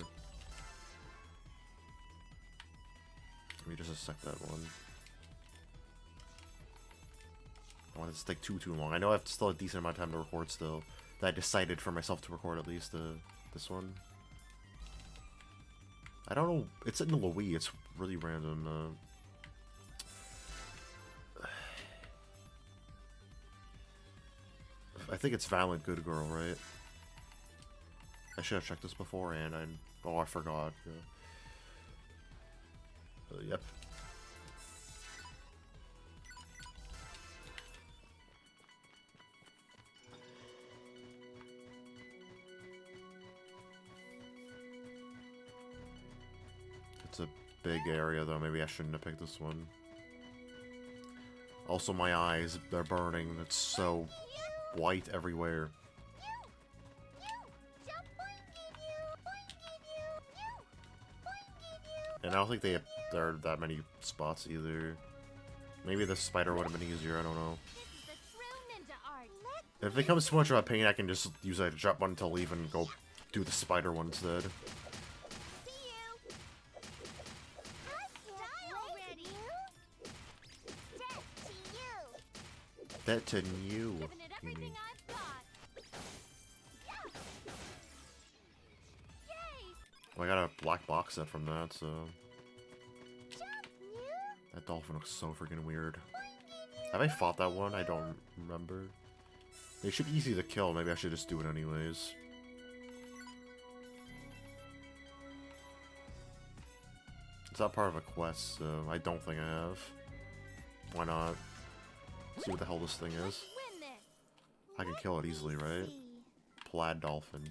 [SPEAKER 1] Let me just accept that one. I want this to take too long. I know I have still a decent amount of time to record still. That I decided for myself to record at least this one. I don't know. It's in the Louis. It's really random. I think it's Violent Good Girl, right? I should have checked this beforehand. Oh, I forgot. Yeah. Yep. It's a big area, though. Maybe I shouldn't have picked this one. Also, my eyes, they're burning. It's so white everywhere. And I don't think there are that many spots either. Maybe the spider would have been easier, I don't know. If it becomes too much of a pain, I can just use a drop button to leave and go do the spider one instead. That to you. Well, I got a black box set from that, so... That dolphin looks so freaking weird. Have I fought that one? I don't remember. It should be easy to kill. Maybe I should just do it anyways. It's not part of a quest, so I don't think I have. Why not? See what the hell this thing is. I can kill it easily, right? Plaid dolphin.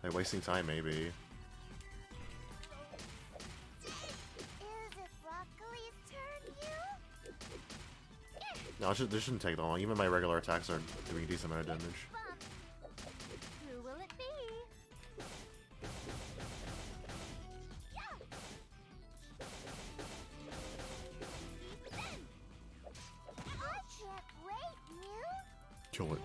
[SPEAKER 1] Hey, wasting time, maybe. No, this shouldn't take that long. Even my regular attacks are doing a decent amount of damage.
[SPEAKER 2] Who will it be?
[SPEAKER 1] Kill it.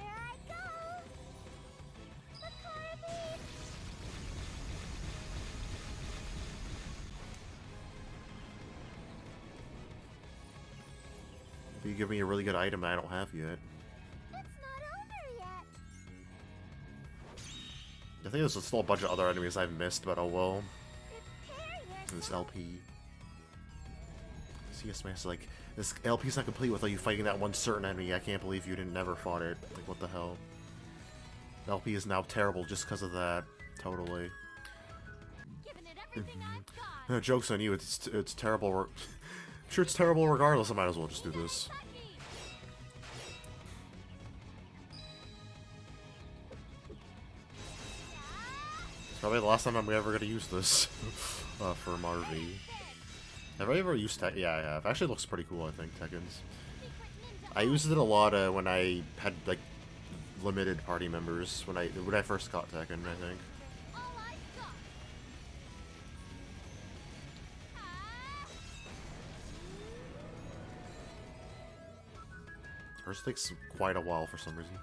[SPEAKER 1] You give me a really good item that I don't have yet.
[SPEAKER 2] It's not over yet.
[SPEAKER 1] I think there's still a bunch of other enemies I've missed, but oh well. This LP. CS-Masyet, like, this LP's not complete without you fighting that one certain enemy. I can't believe you didn't never fought it. Like, what the hell? LP is now terrible just because of that. Totally. No, joke's on you. It's terrible. Sure, it's terrible regardless. I might as well just do this. It's probably the last time I'm ever gonna use this for Marvy. Have I ever used Tekken? Yeah, I have. Actually, it looks pretty cool, I think, Tekken's. I used it a lot when I had, like, limited party members, when I first got Tekken, I think. Hers takes quite a while for some reason.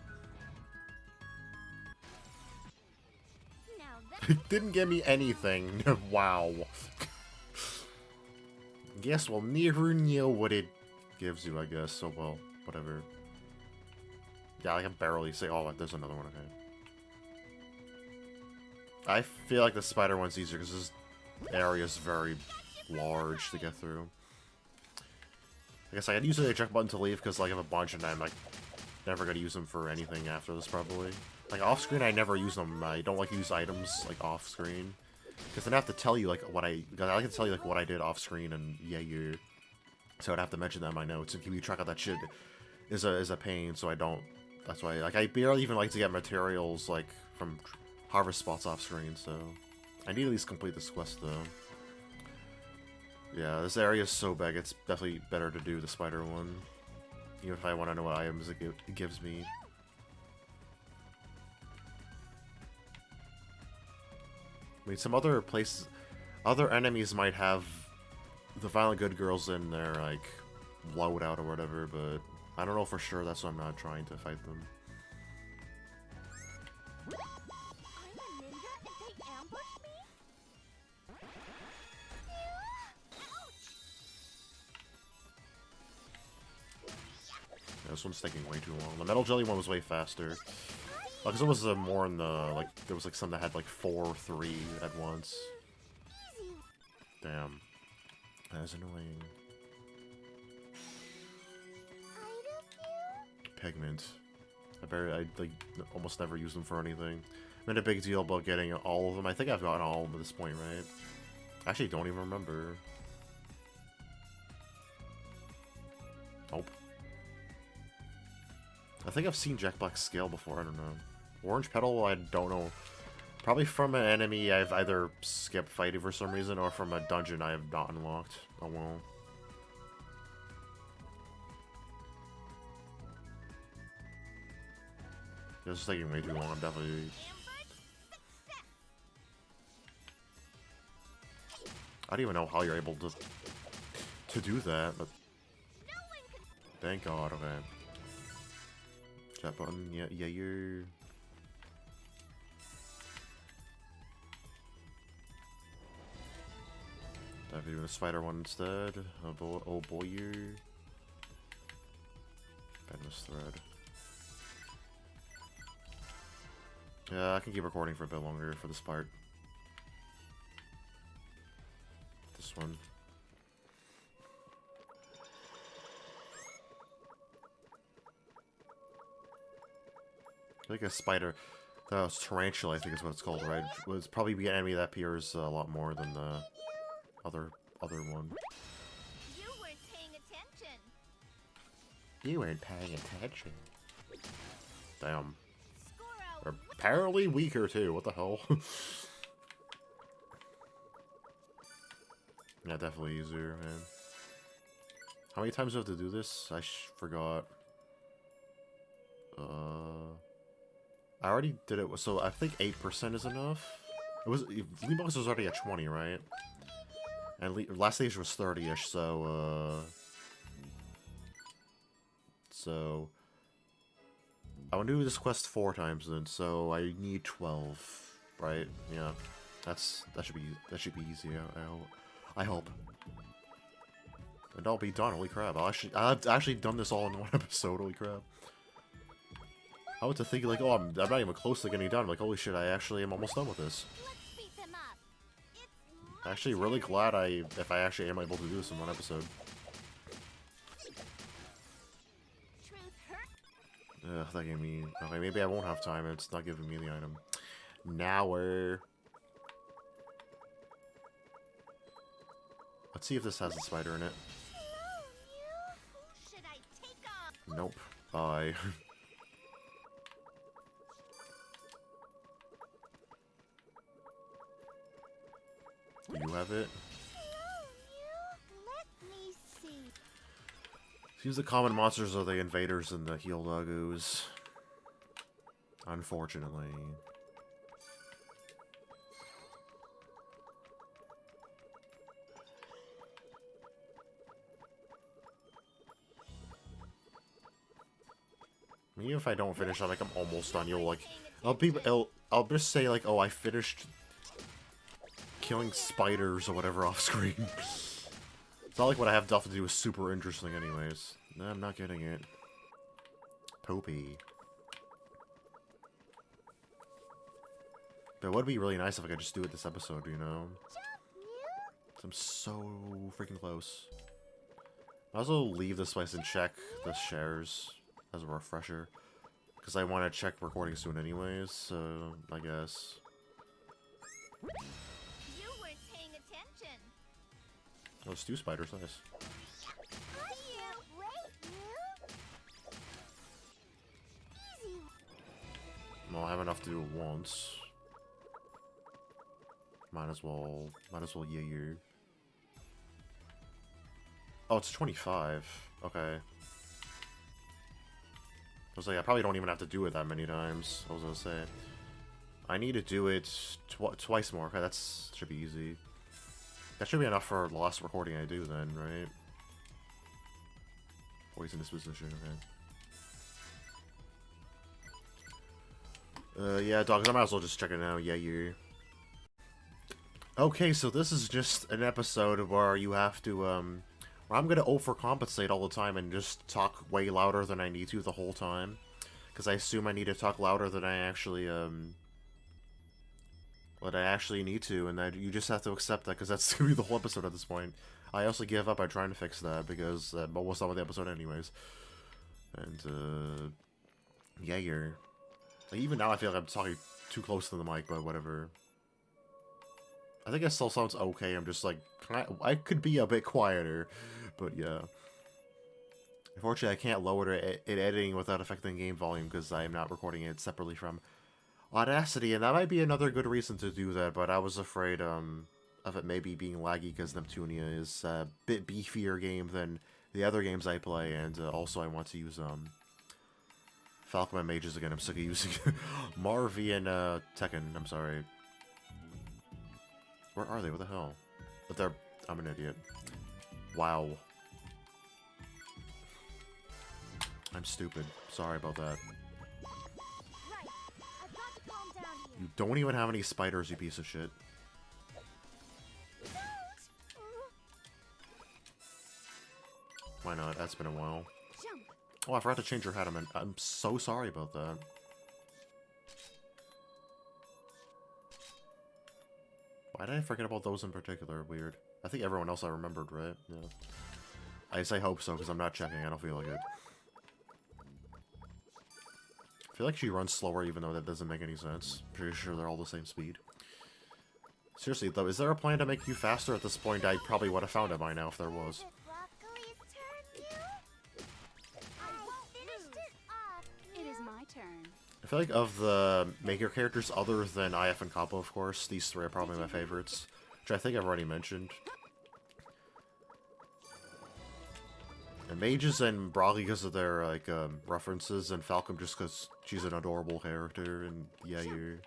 [SPEAKER 1] It didn't give me anything. Wow. Guess we'll never know what it gives you, I guess. So, well, whatever. Yeah, I can barely say, oh, there's another one, okay. I feel like the spider one's easier because this area is very large to get through. I guess I could use the eject button to leave because, like, I have a bunch and I'm, like, never gonna use them for anything after this, probably. Like, off-screen, I never use them. I don't like to use items, like, off-screen. Because then I have to tell you, like, what I like to tell you, like, what I did off-screen, and yeah, so I'd have to mention that in my notes, and keeping track of that shit is a pain, so I don't. That's why, like, I barely even like to get materials, like, from harvest spots off-screen, so I need to at least complete this quest, though. Yeah, this area is so big, it's definitely better to do the spider one. Even if I want to know what items it gives me. I mean, some other places, other enemies might have the violent good girls in their, like, loadout or whatever, but I don't know for sure, that's why I'm not trying to fight them. Yeah, this one's taking way too long. The Metal Jelly one was way faster. Because it was more in the, like, there was, like, some that had, like, 4 or 3 at once. Damn. That is annoying. Pigment. I like, almost never use them for anything. I made a big deal about getting all of them. I think I've gotten all of them at this point, right? I actually don't even remember. Nope. I think I've seen Jack Black's scale before, I don't know. Orange Petal, I don't know. Probably from an enemy I've either skipped fighting for some reason, or from a dungeon I have not unlocked. Oh well. This is taking way too long, I'm definitely... I don't even know how you're able to do that, but... Thank God, okay. Chat button, yeah, you're... Dive into a spider one instead. Oh boy, you. Bend this thread. Yeah, I can keep recording for a bit longer for this part. This one. I think a spider. That was tarantula, I think is what it's called, right? It was probably the enemy that appears a lot more than the other one.
[SPEAKER 2] You weren't paying attention.
[SPEAKER 1] You weren't paying attention. Damn.
[SPEAKER 2] Score
[SPEAKER 1] We're apparently weaker too. What the hell? Yeah, definitely easier, man. How many times do I have to do this? I forgot. I already did it, so I think 8% is enough. It was Leanbox was already at 20, right? And last stage was 30-ish, so I want to do this quest 4 times then, so I need 12, right? Yeah, that should be easy. I hope. And I'll be done. Holy crap! I've actually done this all in one episode. Holy crap! I was to think like, oh, I'm not even close to getting done. I'm like, holy shit! I actually am almost done with this.
[SPEAKER 2] Let's beat them up.
[SPEAKER 1] I'm actually really glad if I actually am able to do this in one episode.
[SPEAKER 2] Truth hurt.
[SPEAKER 1] Ugh, that gave me... Okay, maybe I won't have time. It's not giving me the item. Now we're... Let's see if this has a spider in it.
[SPEAKER 2] Should I take off?
[SPEAKER 1] Nope. Bye. Do you have it?
[SPEAKER 2] Let me see.
[SPEAKER 1] Seems the common monsters are the invaders and the heel doggos. Unfortunately. Even if I don't finish, I'm like, I'm almost done. You'll like, I'll just say like, oh, I finished killing spiders or whatever off screen. It's not like what I have stuff to do is super interesting anyways. No, I'm not getting it. Poopy. But it would be really nice if I could just do it this episode, you know? I'm so freaking close. I also leave this place and check the shares as a refresher. Because I want to check recording soon anyways, so I guess.
[SPEAKER 2] You weren't paying attention.
[SPEAKER 1] Oh, stew spiders, nice. Well, I have enough to do it once. Might as well yeah. Oh, it's 25. Okay. I was like, I probably don't even have to do it that many times. I was gonna say. I need to do it twice more. Okay, should be easy. That should be enough for the last recording I do then, right? Poisonous position, okay. Yeah, dogs, I might as well just check it out. Yeah, you. Okay, so this is just an episode where you have to, where I'm gonna overcompensate all the time and just talk way louder than I need to the whole time. Because I assume I need to talk louder than I actually, need to, and that you just have to accept that, because that's gonna be the whole episode at this point. I also give up on trying to fix that, because I'm almost done with the episode anyways. And, yeah, like, even now I feel like I'm talking too close to the mic, but whatever. I think it still sounds okay. I'm just like, I could be a bit quieter, but yeah. Unfortunately, I can't lower it editing without affecting game volume because I am not recording it separately from Audacity, and that might be another good reason to do that. But I was afraid of it maybe being laggy because Neptunia is a bit beefier game than the other games I play, and also I want to use Falcon and Mages again. I'm sick of using Marvy and Tekken. I'm sorry. Where are they? What the hell? But they're... I'm an idiot. Wow. I'm stupid. Sorry about that. You don't even have any spiders, you piece of shit. Why not? That's been a while. Oh, I forgot to change your hat. I'm so sorry about that. Why did I forget about those in particular? Weird. I think everyone else I remembered, right? Yeah. I say hope so, because I'm not checking. I don't feel like it. I feel like she runs slower, even though that doesn't make any sense. Pretty sure they're all the same speed. Seriously, though, is there a plan to make you faster? At this point, I probably would have found it by now if there was.
[SPEAKER 2] It is my turn.
[SPEAKER 1] I feel like of the maker characters, other than IF and Kappa, of course, these three are probably my favorites. Which I think I've already mentioned. And Mages and Broccoli because of their, like, references, and Falcon just because she's an adorable character, and yeah, you're...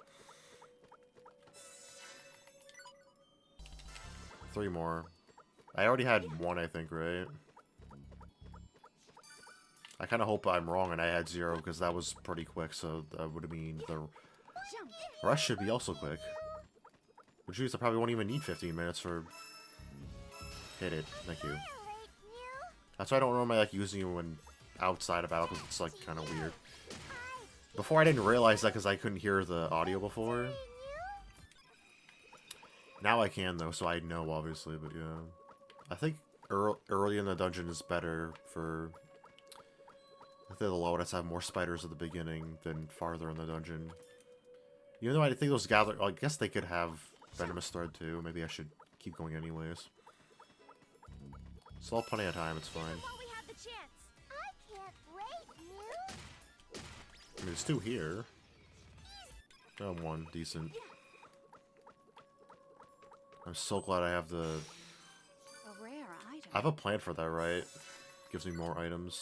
[SPEAKER 1] 3 more. I already had 1, I think, right? I kind of hope I'm wrong and I had 0, because that was pretty quick, so that would mean the rest should be also quick. Which means I probably won't even need 15 minutes for... Hit it. Thank you. That's why I don't normally like using it when outside of battle, because it's like kind of weird. Before I didn't realize that because I couldn't hear the audio before. Now I can though, so I know obviously, but yeah. I think early in the dungeon is better for... I think the Lotus have more spiders at the beginning than farther in the dungeon. Even though I think those gather... I guess they could have Venomous Thread too. Maybe I should keep going anyways. Still have plenty of time, it's fine. I mean, there's 2 here. Oh, 1. Decent. I'm so glad I have the...
[SPEAKER 2] A rare item.
[SPEAKER 1] I have a plan for that, right? Gives me more items.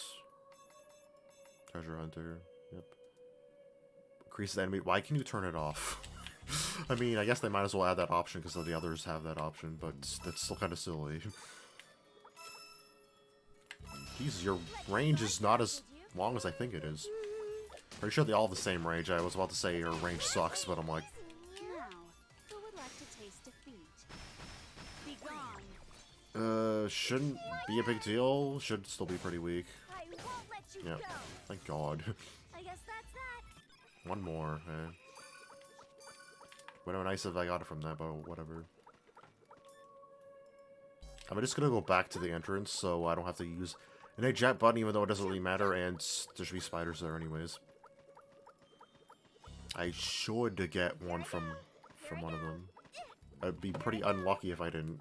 [SPEAKER 1] Treasure Hunter. Yep. Increases the enemy... Why can you turn it off? I mean, I guess they might as well add that option because the others have that option, but that's still kind of silly. Jeez, your range is not as long as I think it is. Pretty sure they all have the same range. I was about to say your range sucks, but I'm like...
[SPEAKER 2] Now, who would like to taste defeat? Be gone.
[SPEAKER 1] Shouldn't be a big deal. Should still be pretty weak. Yeah, thank God.
[SPEAKER 2] I guess that's that.
[SPEAKER 1] 1 more, eh. Would have been nice if I got it from that, but whatever. I'm just gonna go back to the entrance, so I don't have to use an eject button, even though it doesn't really matter, and there should be spiders there anyways. I should get one from one of them. I'd be pretty unlucky if I didn't.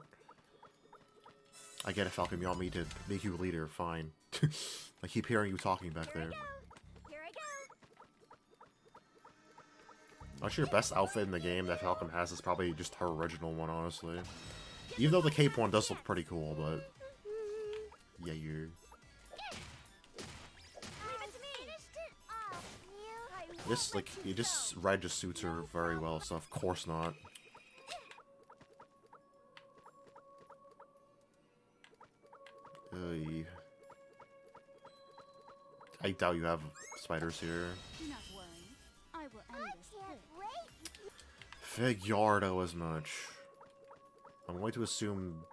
[SPEAKER 1] I get it, Falcon. You want me to make you a leader? Fine. I keep hearing you talking back there. Actually, your best outfit in the game that Falcon has is probably just her original one, honestly. Even though the cape one does look pretty cool, but... Yeah, you... This, like, red just suits her very well, so of course not. I doubt you have spiders here.
[SPEAKER 2] Do not worry. I will end this quick.
[SPEAKER 1] Figuardo as much. I'm going to assume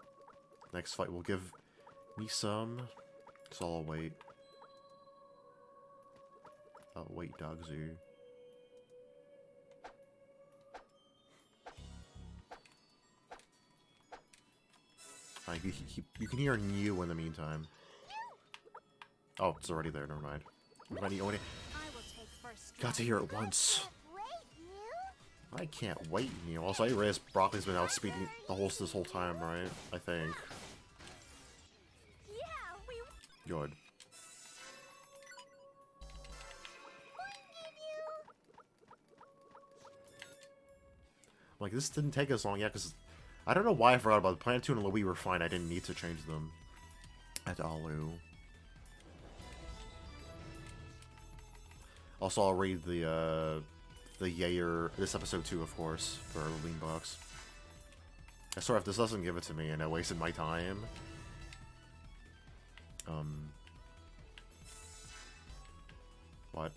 [SPEAKER 1] next fight will give me some, so I'll wait. I'll wait, Dogsy. You can hear New in the meantime. Oh, it's already there, never mind. Got to hear it once. I can't wait, Neil. Also, I realized Broccoli's been outspeeding this whole time, right? I think. Good. Like, this didn't take as long yet, because I don't know why I forgot about it. Plantoon and Louis were fine. I didn't need to change them at all. Also, I'll read the Yair, this episode 2, of course, for our lean box. I swear, if this doesn't give it to me and I wasted my time, what?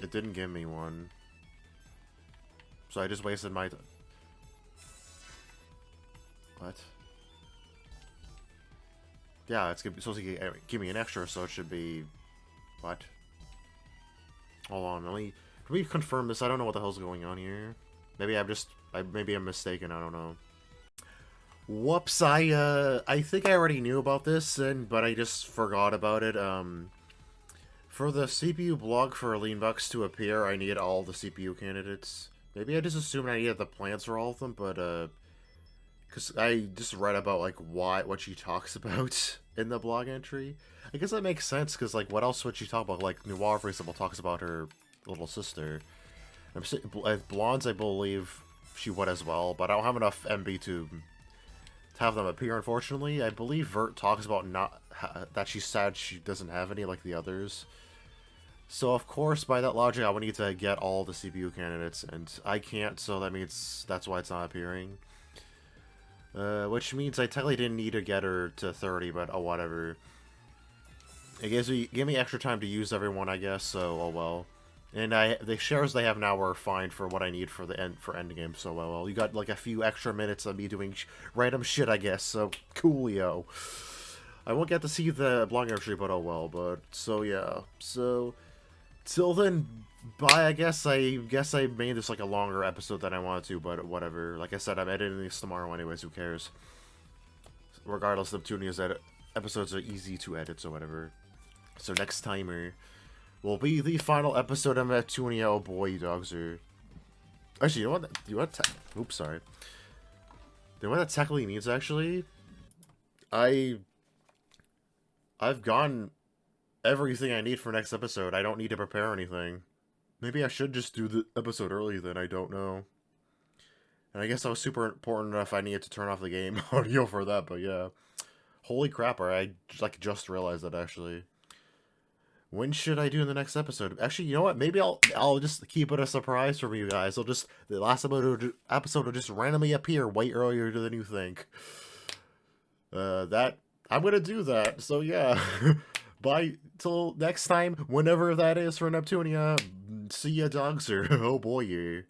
[SPEAKER 1] It didn't give me one. So I just wasted my... What? Yeah, it's supposed to give me an extra, so it should be... What? Hold on, let me confirm this. I don't know what the hell's going on here. Maybe maybe I'm mistaken, I don't know. Whoops, I think I already knew about this, but I just forgot about it. For the CPU blog for Leanbucks to appear, I need all the CPU candidates. Maybe I just assumed I needed the plans for all of them, but, because I just read about, like, what she talks about in the blog entry. I guess that makes sense, because, like, what else would she talk about? Like, Noir, for example, talks about her little sister. Blondes, I believe she would as well, but I don't have enough MB to have them appear, unfortunately. I believe Vert talks about that she's sad she doesn't have any like the others. So, of course, by that logic, I would need to get all the CPU candidates, and I can't, so that means that's why it's not appearing. Which means I technically didn't need to get her to 30, but oh, whatever. It gave me extra time to use everyone, I guess, so oh well. And the shares they have now are fine for what I need for endgame, so well. You got like a few extra minutes of me doing random shit, I guess, so coolio. I won't get to see the blog entry, but oh well, but so yeah. So till then, bye, I guess I made this like a longer episode than I wanted to, but whatever. Like I said, I'm editing this tomorrow anyways, who cares? Regardless, Neptunia's episodes are easy to edit, so whatever. So next timer will be the final episode of Neptunia. Oh boy, you dogs are... Actually, you know what? Oops, sorry. You know what that technically means, actually? I've gotten everything I need for next episode. I don't need to prepare anything. Maybe I should just do the episode early then, I don't know. And I guess that was super important enough I needed to turn off the game audio for that, but yeah. Holy crap, I just realized that, actually. When should I do in the next episode? Actually, you know what? Maybe I'll just keep it a surprise for you guys. The last episode will just randomly appear way earlier than you think. I'm gonna do that. So yeah, bye till next time, whenever that is for Neptunia. See ya, dogs. Oh boy.